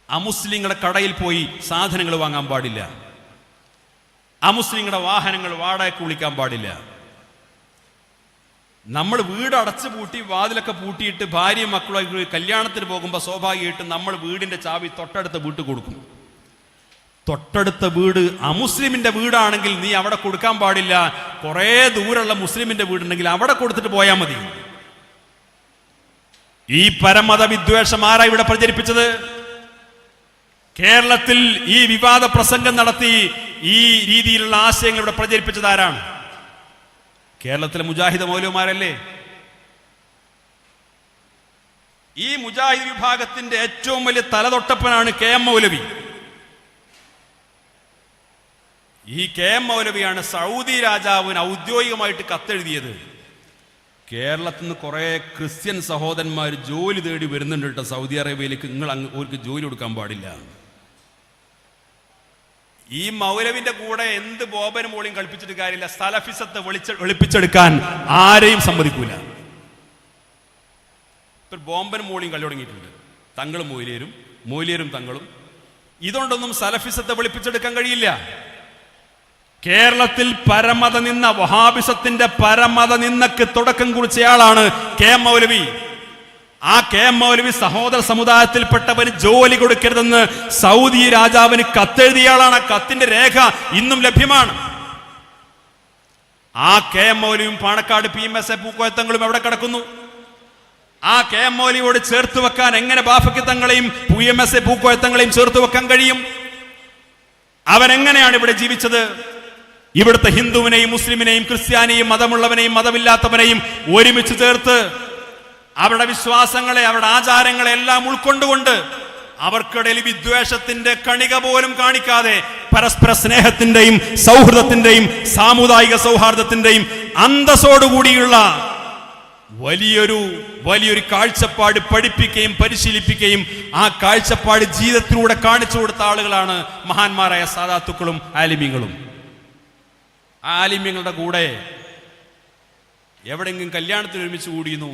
അമുസ്ലിങ്ങളുടെ കടയിൽ പോയി സാധനങ്ങൾ വാങ്ങാൻ പാടില്ല, അമുസ്ലിങ്ങളുടെ വാഹനങ്ങൾ വാടകയ്ക്ക് വിളിക്കാൻ പാടില്ല. നമ്മൾ വീട് അടച്ചു പൂട്ടി വാതിലൊക്കെ പൂട്ടിയിട്ട് ഭാര്യയും മക്കളും കല്യാണത്തിന് പോകുമ്പോൾ സ്വാഭാവികമായിട്ടും നമ്മൾ വീടിന്റെ ചാവി തൊട്ടടുത്ത വീട്ടിൽ കൊടുക്കും. തൊട്ടടുത്ത വീട് അമുസ്ലിമിന്റെ വീടാണെങ്കിൽ നീ അവിടെ കൊടുക്കാൻ പാടില്ല, കുറെ ദൂരമുള്ള മുസ്ലിമിന്റെ വീടുണ്ടെങ്കിൽ അവിടെ കൊടുത്തിട്ട് പോയാൽ മതി. ഈ പരമത വിദ്വേഷം ആരാ ഇവിടെ പ്രചരിപ്പിച്ചത്? കേരളത്തിൽ ഈ വിവാദ പ്രസംഗം നടത്തി ഈ രീതിയിലുള്ള ആശയങ്ങൾ ഇവിടെ പ്രചരിപ്പിച്ചത് ആരാണ്? കേരളത്തിലെ മുജാഹിദ് മൗലവിമാരല്ലേ? ഈ മുജാഹിദ് വിഭാഗത്തിന്റെ ഏറ്റവും വലിയ തലതൊട്ടപ്പനാണ് KM മൗലവി. ഈ KM മൗലവിയാണ് സൗദി രാജാവിന് ഔദ്യോഗികമായിട്ട് കത്തെഴുതിയത്. കേരളത്തിൽ നിന്ന് കുറെ ക്രിസ്ത്യൻ സഹോദരന്മാർ ജോലി തേടി വരുന്നുണ്ട് കേട്ടോ സൗദി അറേബ്യയിലേക്ക്, നിങ്ങൾ അവർക്ക് ജോലി കൊടുക്കാൻ പാടില്ല. ഈ മൗലവിന്റെ കൂടെ എന്ത് ബോബനും മോളിയും കളിപ്പിച്ചിട്ട് കാര്യമില്ല, സലഫിസത്തെ വെളിപ്പിച്ചെടുക്കാൻ ആരെയും സമ്മതിക്കൂല. ഇപ്പൊ ബോംബനും മോളിയും കളി തുടങ്ങിയിട്ടുണ്ട്, തങ്ങളും മൊയ്ലിയരും തങ്ങളും. ഇതുകൊണ്ടൊന്നും സലഫിസത്തെ വെളിപ്പിച്ചെടുക്കാൻ കഴിയില്ല. കേരളത്തിൽ പരമത നിന്ന വഹാബിസത്തിന്റെ പരമത നിന്നക്ക് തുടക്കം കുറിച്ചയാളാണ് KM മൗലവി. ആ KM മൗലവി സഹോദര സമുദായത്തിൽപ്പെട്ടവന് ജോലി കൊടുക്കരുതെന്ന് സൗദി രാജാവിന് കത്തെഴുതിയയാളാണ്. ആ കത്തിന്റെ രേഖ ഇന്നും ലഭ്യമാണ്. ആ KM മൗലവിയും പാണക്കാട് PMSA പൂക്കോയത്തങ്ങളും എവിടെ കിടക്കുന്നു? ആ KM മൗലവിയോട് ചേർത്ത് വെക്കാൻ എങ്ങനെ ബാഫക്കി തങ്ങളെയും PMSA പൂക്കോയത്തങ്ങളെയും ചേർത്ത് വെക്കാൻ കഴിയും? അവരെങ്ങനെയാണ് ഇവിടെ ജീവിച്ചത്? ഇവിടുത്തെ ഹിന്ദുവിനെയും മുസ്ലിമിനെയും ക്രിസ്ത്യാനിയെയും മതമുള്ളവനെയും മതമില്ലാത്തവനെയും ഒരുമിച്ച് ചേർത്ത് അവരുടെ വിശ്വാസങ്ങളെ അവരുടെ ആചാരങ്ങളെ എല്ലാം ഉൾക്കൊണ്ടുകൊണ്ട് അവർക്കിടയിൽ വിദ്വേഷത്തിന്റെ കണിക പോലും കാണിക്കാതെ പരസ്പര സ്നേഹത്തിന്റെയും സൗഹൃദത്തിന്റെയും സാമുദായിക സൗഹാർദ്ദത്തിന്റെയും അന്തസ്സോടുകൂടിയുള്ള വലിയൊരു കാഴ്ചപ്പാട് പഠിപ്പിക്കുകയും പരിശീലിപ്പിക്കുകയും ആ കാഴ്ചപ്പാട് ജീവിതത്തിലൂടെ കാണിച്ചു കൊടുത്ത ആളുകളാണ് മഹാന്മാരായ സാദാത്തുക്കളും ആലിമീങ്ങളും. ആ ആലിമ്യങ്ങളുടെ കൂടെ എവിടെയെങ്കിലും കല്യാണത്തിന് ഒരുമിച്ച് കൂടിയിരുന്നു,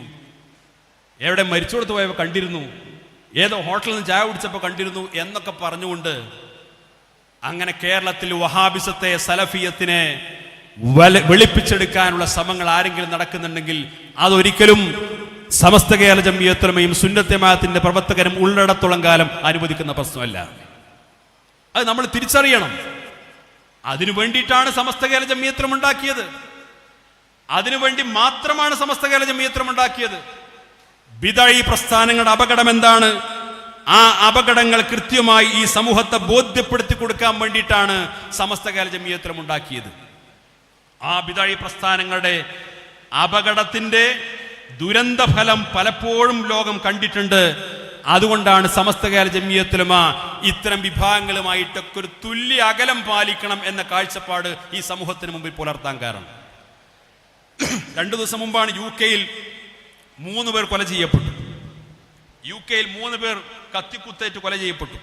എവിടെ മരിച്ചോടത്ത് പോയപ്പോൾ കണ്ടിരുന്നു, ഏതോ ഹോട്ടലിൽ നിന്ന് ചായ കുടിച്ചപ്പോൾ കണ്ടിരുന്നു എന്നൊക്കെ പറഞ്ഞുകൊണ്ട് അങ്ങനെ കേരളത്തിൽ വഹാബിസത്തെ സലഫിയത്തിനെ വെളുപ്പിച്ചെടുക്കാനുള്ള ശ്രമങ്ങൾ ആരെങ്കിലും നടക്കുന്നുണ്ടെങ്കിൽ അതൊരിക്കലും സമസ്ത കേരള ജംഇയ്യത്തുൽ ഉലമയും സുന്നത്ത് ജമാഅത്തിന്റെ പ്രവർത്തകരും ഉള്ളിടത്തോളം കാലം അനുവദിക്കുന്ന പ്രശ്നമല്ല. അത് നമ്മൾ തിരിച്ചറിയണം. അതിനു വേണ്ടിയിട്ടാണ് സമസ്ത കേരള ജംഇയ്യത്തുൽ ഉലമ ഉണ്ടാക്കിയത്. അതിനുവേണ്ടി മാത്രമാണ് സമസ്ത കേരള ജംഇയ്യത്തുൽ ഉലമ ഉണ്ടാക്കിയത്. ബിദ്അഈ പ്രസ്ഥാനങ്ങളുടെ അപകടം എന്താണ്? ആ അപകടങ്ങൾ കൃത്യമായി ഈ സമൂഹത്തെ ബോധ്യപ്പെടുത്തി കൊടുക്കാൻ വേണ്ടിയിട്ടാണ് സമസ്ത കേരള ജംഇയ്യത്തുൽ ഉലമ ഉണ്ടാക്കിയത്. ആ ബിദ്അഈ പ്രസ്ഥാനങ്ങളുടെ അപകടത്തിന്റെ ദുരന്ത ഫലം പലപ്പോഴും ലോകം കണ്ടിട്ടുണ്ട്. അതുകൊണ്ടാണ് സമസ്ത കേരള ജംഇയ്യത്തുൽ ഉലമ ഇത്തരം വിഭാഗങ്ങളുമായിട്ടൊക്കെ ഒരു തുല്യ അകലം പാലിക്കണം എന്ന കാഴ്ചപ്പാട് ഈ സമൂഹത്തിന് മുമ്പിൽ പുലർത്താൻ കാരണം. 2 ദിവസം മുമ്പാണ് UK-യിൽ 3 പേർ കൊല ചെയ്യപ്പെട്ടു. UK-യിൽ 3 പേർ കത്തിക്കുത്തേറ്റ് കൊല ചെയ്യപ്പെട്ടു.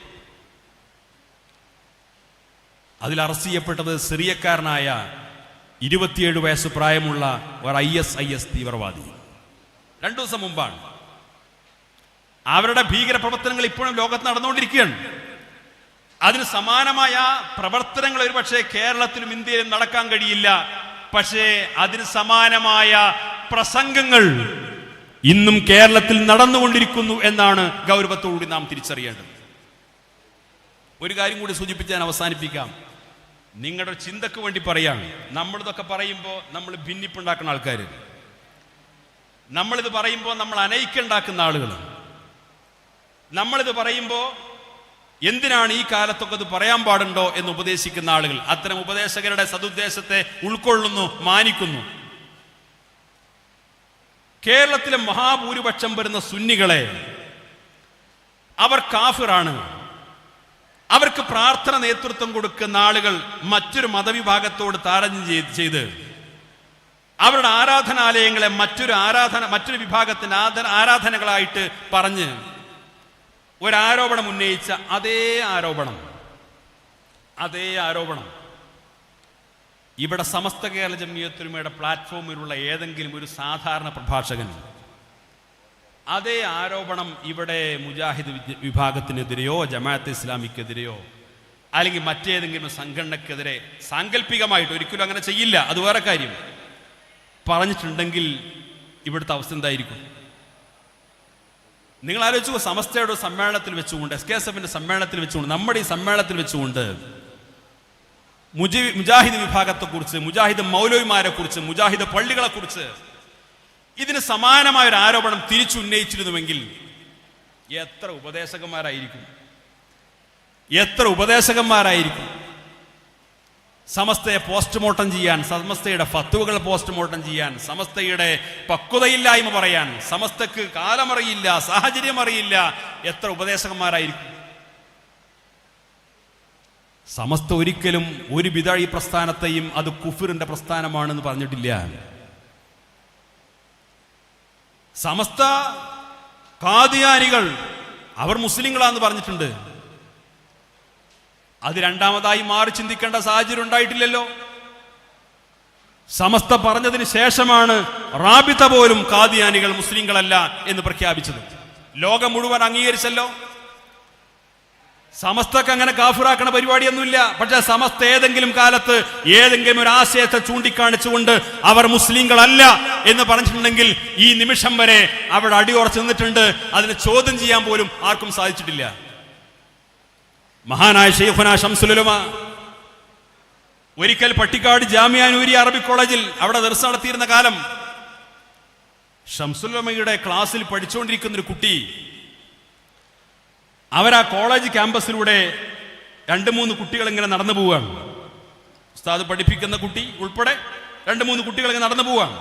അതിൽ അറസ്റ്റ് ചെയ്യപ്പെട്ടത് സിറിയക്കാരനായ 27 വയസ്സ് പ്രായമുള്ള ഒരു IS തീവ്രവാദി. 2 ദിവസം മുമ്പാണ്. അവരുടെ ഭീകര പ്രവർത്തനങ്ങൾ ഇപ്പോഴും ലോകത്ത് നടന്നുകൊണ്ടിരിക്കുകയാണ്. അതിന് സമാനമായ പ്രവർത്തനങ്ങൾ ഒരുപക്ഷെ കേരളത്തിലും ഇന്ത്യയിലും നടക്കാൻ കഴിയില്ല. പക്ഷേ അതിന് സമാനമായ പ്രസംഗങ്ങൾ ഇന്നും കേരളത്തിൽ നടന്നുകൊണ്ടിരിക്കുന്നു എന്നാണ് ഗൗരവത്തോടുകൂടി നാം തിരിച്ചറിയേണ്ടത്. ഒരു കാര്യം കൂടി സൂചിപ്പിച്ച് ഞാൻ അവസാനിപ്പിക്കാം. നിങ്ങളുടെ ചിന്തക്ക് വേണ്ടി പറയാണ്. നമ്മളിതൊക്കെ പറയുമ്പോൾ നമ്മൾ ഭിന്നിപ്പുണ്ടാക്കുന്ന ആൾക്കാർ, നമ്മളിത് പറയുമ്പോൾ നമ്മൾ അനൈക്യമുണ്ടാക്കുന്ന ആളുകൾ, നമ്മളിത് പറയുമ്പോൾ എന്തിനാണ് ഈ കാലത്തൊക്കെ ഇത് പറയാൻ പാടുണ്ടോ എന്ന് ഉപദേശിക്കുന്ന ആളുകൾ, അത്തരം ഉപദേശകരുടെ സതുദ്ദേശത്തെ ഉൾക്കൊള്ളുന്നു, മാനിക്കുന്നു. കേരളത്തിലെ മഹാഭൂരിപക്ഷം വരുന്ന സുന്നികളെ അവർ കാഫിറാണ്, അവർക്ക് പ്രാർത്ഥന നേതൃത്വം കൊടുക്കുന്ന ആളുകൾ മറ്റൊരു മതവിഭാഗത്തോട് താരതമ്യം ചെയ്ത് അവരുടെ ആരാധനാലയങ്ങളെ മറ്റൊരു വിഭാഗത്തിന്റെ ആരാധനകളായിട്ട് പറഞ്ഞ് ഒരാരോപണം ഉന്നയിച്ച അതേ ആരോപണം ഇവിടെ സമസ്ത കേരള ജംഇയ്യത്തുൽ ഉലമയുടെ പ്ലാറ്റ്ഫോമിലുള്ള ഏതെങ്കിലും ഒരു സാധാരണ പ്രഭാഷകൻ അതേ ആരോപണം ഇവിടെ മുജാഹിദ് വിഭാഗത്തിനെതിരെയോ ജമാഅത്തെ ഇസ്ലാമിക്കെതിരെയോ അല്ലെങ്കിൽ മറ്റേതെങ്കിലും സംഘടനക്കെതിരെ സാങ്കല്പികമായിട്ട് ഒരിക്കലും അങ്ങനെ ചെയ്യില്ല, അത് വേറെ കാര്യം, പറഞ്ഞിട്ടുണ്ടെങ്കിൽ ഇവിടുത്തെ അവസ്ഥ എന്തായിരിക്കും? നിങ്ങൾ ആലോചിച്ചു. സമസ്തയുടെ സമ്മേളനത്തിൽ വെച്ചുകൊണ്ട്, SKSF-ന്റെ സമ്മേളനത്തിൽ വെച്ചുകൊണ്ട്, നമ്മുടെ ഈ സമ്മേളനത്തിൽ വെച്ചുകൊണ്ട് മുജാഹിദ് വിഭാഗത്തെക്കുറിച്ച്, മുജാഹിദ് മൗലവിമാരെ കുറിച്ച്, മുജാഹിദ് പള്ളികളെ കുറിച്ച് ഇതിന് സമാനമായ ഒരു ആരോപണം തിരിച്ചുന്നയിച്ചിരുന്നുവെങ്കിൽ എത്ര ഉപദേശകന്മാരായിരിക്കും സമസ്തയെ പോസ്റ്റ്മോർട്ടം ചെയ്യാൻ, സമസ്തയുടെ ഫത്വകൾ പോസ്റ്റ്മോർട്ടം ചെയ്യാൻ, സമസ്തയുടെ പക്വതയില്ലായ്മ പറയാൻ, സമസ്തക്ക് കാലമറിയില്ല, സാഹചര്യം അറിയില്ല, എത്ര ഉപദേശകന്മാരായിരിക്കും. സമസ്ത ഒരിക്കലും ഒരു ബിദ്അഈ പ്രസ്ഥാനത്തെയും അത് കുഫ്റിന്റെ പ്രസ്ഥാനമാണെന്ന് പറഞ്ഞിട്ടില്ല. സമസ്ത ഖാദിയാനികൾ അവർ മുസ്ലിങ്ങളാന്ന് പറഞ്ഞിട്ടുണ്ട്. അത് രണ്ടാമതായി മാറി ചിന്തിക്കേണ്ട സാഹചര്യം ഉണ്ടായിട്ടില്ലല്ലോ. സമസ്ത പറഞ്ഞതിന് ശേഷമാണ് റാബിത പോലും ഖാദിയാനികൾ മുസ്ലിങ്ങളല്ല എന്ന് പ്രഖ്യാപിച്ചത്. ലോകം മുഴുവൻ അംഗീകരിച്ചല്ലോ. സമസ്തക്ക് അങ്ങനെ കാഫിറാക്കണ പരിപാടിയൊന്നുമില്ല. പക്ഷെ സമസ്ത ഏതെങ്കിലും കാലത്ത് ഏതെങ്കിലും ഒരു ആശയത്തെ ചൂണ്ടിക്കാണിച്ചുകൊണ്ട് അവർ മുസ്ലിങ്ങളല്ല എന്ന് പറഞ്ഞിട്ടുണ്ടെങ്കിൽ ഈ നിമിഷം വരെ അവിടെ അടിയുറച്ചു നിന്നിട്ടുണ്ട്. അതിനെ ചോദ്യം ചെയ്യാൻ പോലും ആർക്കും സാധിച്ചിട്ടില്ല. മഹാനായ ശൈഖുനാ ശംസുൽ ഉലമ ഒരിക്കൽ പട്ടിക്കാട് ജാമിഅ നൂരിയ അറബിക് കോളേജിൽ അവിടെ ദർസ് നടത്തിയിരുന്ന കാലം ശംസുൽ ഉലമയുടെ ക്ലാസ്സിൽ പഠിച്ചുകൊണ്ടിരിക്കുന്ന ഒരു കുട്ടി, അവരാ കോളേജ് ക്യാമ്പസിലൂടെ 2-3 കുട്ടികൾ ഇങ്ങനെ നടന്നു പോവുകയാണ്. ഉസ്താദ് പഠിപ്പിക്കുന്ന കുട്ടി ഉൾപ്പെടെ 2-3 കുട്ടികൾ നടന്നു പോവാണ്.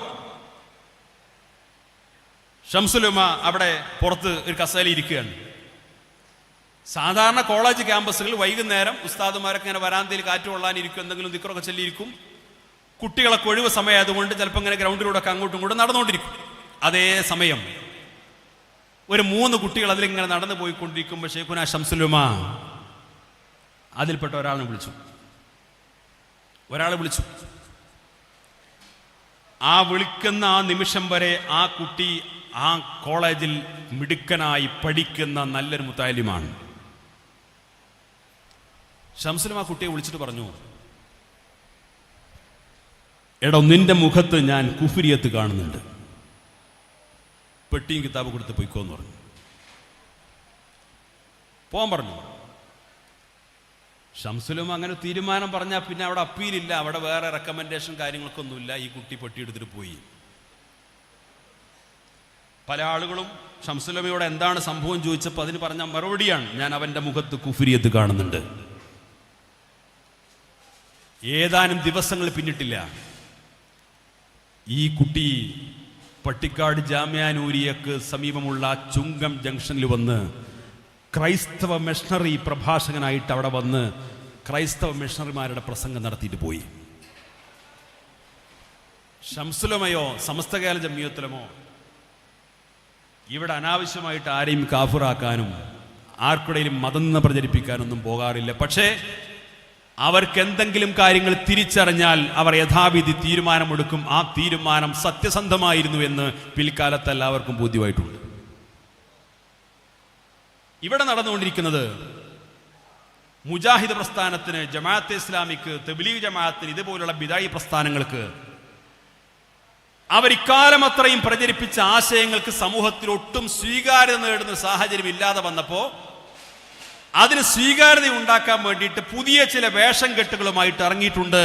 ഷംസുലുമ അവിടെ പുറത്ത് ഒരു കസേരയിൽ ഇരിക്കുകയാണ്. സാധാരണ കോളേജ് ക്യാമ്പസുകളിൽ വൈകുന്നേരം ഉസ്താദുമാരൊക്കെ ഇങ്ങനെ വരാന്തയിൽ കാറ്റ് കൊള്ളാനിരിക്കും, എന്തെങ്കിലും ദിക്റൊക്കെ ചൊല്ലിയിരിക്കും. കുട്ടികളൊക്കെ ഒഴിവ് സമയമായതുകൊണ്ട് ചിലപ്പോൾ ഇങ്ങനെ ഗ്രൗണ്ടിലൂടെ ഒക്കെ അങ്ങോട്ടും ഇങ്ങോട്ടും നടന്നുകൊണ്ടിരിക്കും. അതേ സമയം ഒരു 3 കുട്ടികൾ അതിലിങ്ങനെ നടന്നു പോയിക്കൊണ്ടിരിക്കുമ്പോൾ ഷെയ്ഖുന ഷംസുലുമ അതിൽപ്പെട്ട ഒരാളെ വിളിച്ചു. ആ വിളിക്കുന്ന ആ നിമിഷം വരെ ആ കുട്ടി ആ കോളേജിൽ മിടുക്കനായി പഠിക്കുന്ന നല്ലൊരു മുത്താലിമാണ്. ഷംസുലുമ ആ കുട്ടിയെ വിളിച്ചിട്ട് പറഞ്ഞു, എടോ നിന്റെ മുഖത്ത് ഞാൻ കുഫ്രിയത്ത് കാണുന്നുണ്ട്, പെട്ടിയും കിതാബ് കൊടുത്ത് പോയിക്കോന്ന് പറഞ്ഞു. പോകാൻ പറഞ്ഞു. ഷംസുലുമ അങ്ങനെ തീരുമാനം പറഞ്ഞാൽ പിന്നെ അവിടെ അപ്പീലില്ല, അവിടെ വേറെ റെക്കമെൻഡേഷൻ കാര്യങ്ങൾക്കൊന്നുമില്ല. ഈ കുട്ടി പെട്ടി എടുത്തിട്ട് പോയി. പല ആളുകളും ഷംസുലുമയോട് എന്താണ് സംഭവം ചോദിച്ചപ്പോൾ അതിന് പറഞ്ഞ മറുപടിയാണ്, ഞാൻ അവന്റെ മുഖത്ത് കുഫ്രിയത്ത് കാണുന്നുണ്ട്. ഏതാനും ദിവസങ്ങൾ പിന്നിട്ടില്ല, ഈ കുട്ടി പട്ടിക്കാട് ജാമ്യാനൂരിയക്ക് സമീപമുള്ള ചുങ്കം ജംഗ്ഷനിൽ വന്ന് ക്രൈസ്തവ മിഷണറി പ്രഭാഷകനായിട്ട് അവിടെ വന്ന് ക്രൈസ്തവ മിഷണറിമാരുടെ പ്രസംഗം നടത്തിയിട്ട് പോയി. ഷംസുലുമയോ സമസ്തകാല ജമിയത്തുലമോ ഇവിടെ അനാവശ്യമായിട്ട് ആരെയും കാഫിറാക്കാനും ആർക്കിടയിലും മതം പ്രചരിപ്പിക്കാനൊന്നും പോകാറില്ല. പക്ഷേ അവർക്ക് എന്തെങ്കിലും കാര്യങ്ങൾ തിരിച്ചറിഞ്ഞാൽ അവർ യഥാവിധി തീരുമാനമെടുക്കും. ആ തീരുമാനം സത്യസന്ധമായിരുന്നു എന്ന് പിൽക്കാലത്ത് എല്ലാവർക്കും ബോധ്യമായിട്ടുണ്ട്. ഇവിടെ നടന്നുകൊണ്ടിരിക്കുന്നത് മുജാഹിദ് പ്രസ്ഥാനത്തിന്, ജമാഅത്തെ ഇസ്ലാമിക്ക്, തബ്ലീഗ് ജമാഅത്തിന്, ഇതുപോലുള്ള ബിദായി പ്രസ്ഥാനങ്ങൾക്ക് അവർ ഇക്കാലം അത്രയും പ്രചരിപ്പിച്ച ആശയങ്ങൾക്ക് സമൂഹത്തിൽ ഒട്ടും സ്വീകാര്യത നേടുന്ന സാഹചര്യം ഇല്ലാതെ വന്നപ്പോൾ അതിന് സ്വീകാര്യത ഉണ്ടാക്കാൻ വേണ്ടിയിട്ട് പുതിയ ചില വേഷം കെട്ടുകളുമായിട്ട് ഇറങ്ങിയിട്ടുണ്ട്.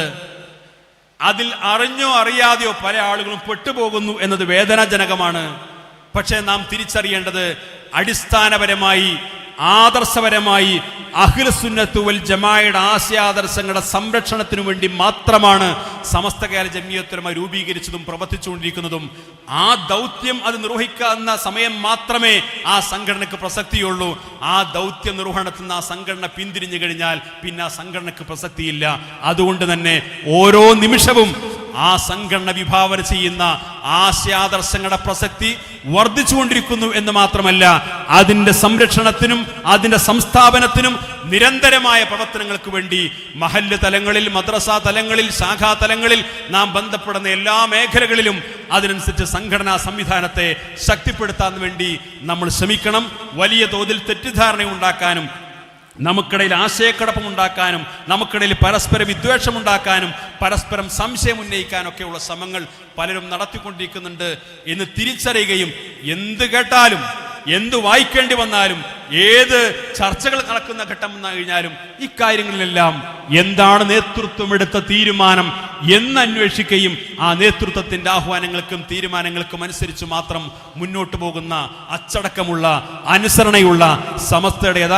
അതിൽ അറിഞ്ഞോ അറിയാതെയോ പല ആളുകളും പെട്ടുപോകുന്നു എന്നത് വേദനാജനകമാണ്. പക്ഷേ നാം തിരിച്ചറിയേണ്ടത് അടിസ്ഥാനപരമായി ആദർശപരമായി അഹ്ലുസുന്നത്ത് വൽ ജമാഅയുടെ ആശയാദർശങ്ങളുടെ സംരക്ഷണത്തിനു വേണ്ടി മാത്രമാണ് സമസ്തകാല ജമിയത്തുലമ രൂപീകരിച്ചതും പ്രവർത്തിച്ചുകൊണ്ടിരിക്കുന്നതും. ആ ദൗത്യം അത് നിർവഹിക്കുന്ന സമയം മാത്രമേ ആ സംഘടനയ്ക്ക് പ്രസക്തിയുള്ളൂ. ആ ദൗത്യ നിർവഹണത്തിൽ നിന്ന് ആ സംഘടന പിന്തിരിഞ്ഞു കഴിഞ്ഞാൽ പിന്നെ ആ സംഘടനയ്ക്ക് പ്രസക്തിയില്ല. അതുകൊണ്ട് തന്നെ ഓരോ നിമിഷവും ആ സംഘടന വിഭാവന ചെയ്യുന്ന ആശയാദർശങ്ങളുടെ പ്രസക്തി വർദ്ധിച്ചുകൊണ്ടിരിക്കുന്നു എന്ന് മാത്രമല്ല, അതിന്റെ സംരക്ഷണത്തിനും അതിന്റെ സംസ്ഥാപനത്തിനും നിരന്തരമായ പ്രവർത്തനങ്ങൾക്ക് വേണ്ടി മഹല്ല് തലങ്ങളിൽ, മദ്രസ തലങ്ങളിൽ, ശാഖാ തലങ്ങളിൽ നാം ബന്ധപ്പെടുന്ന എല്ലാ മേഖലകളിലും അതിനനുസരിച്ച് സംഘടനാ സംവിധാനത്തെ ശക്തിപ്പെടുത്താൻ വേണ്ടി നമ്മൾ ശ്രമിക്കണം. വലിയ തോതിൽ തെറ്റിദ്ധാരണ ഉണ്ടാക്കാനും നമുക്കിടയിൽ ആശയക്കുഴപ്പം ഉണ്ടാക്കാനും നമുക്കിടയിൽ പരസ്പര വിദ്വേഷം ഉണ്ടാക്കാനും പരസ്പരം സംശയം ഉന്നയിക്കാനൊക്കെയുള്ള ശ്രമങ്ങൾ പലരും നടത്തിക്കൊണ്ടിരിക്കുന്നുണ്ട് എന്ന് തിരിച്ചറിയുകയും എന്ത് കേട്ടാലും എന്ത് വായിക്കേണ്ടി വന്നാലും ഏത് ചർച്ചകൾ നടക്കുന്ന ഘട്ടം വന്നു കഴിഞ്ഞാലും ഇക്കാര്യങ്ങളിലെല്ലാം എന്താണ് നേതൃത്വം എടുത്ത തീരുമാനം എന്ന് അന്വേഷിക്കുകയും ആ നേതൃത്വത്തിന്റെ ആഹ്വാനങ്ങൾക്കും തീരുമാനങ്ങൾക്കും അനുസരിച്ച് മാത്രം മുന്നോട്ട് പോകുന്ന അച്ചടക്കമുള്ള അനുസരണയുള്ള സമസ്തയുടെ യഥാർത്ഥ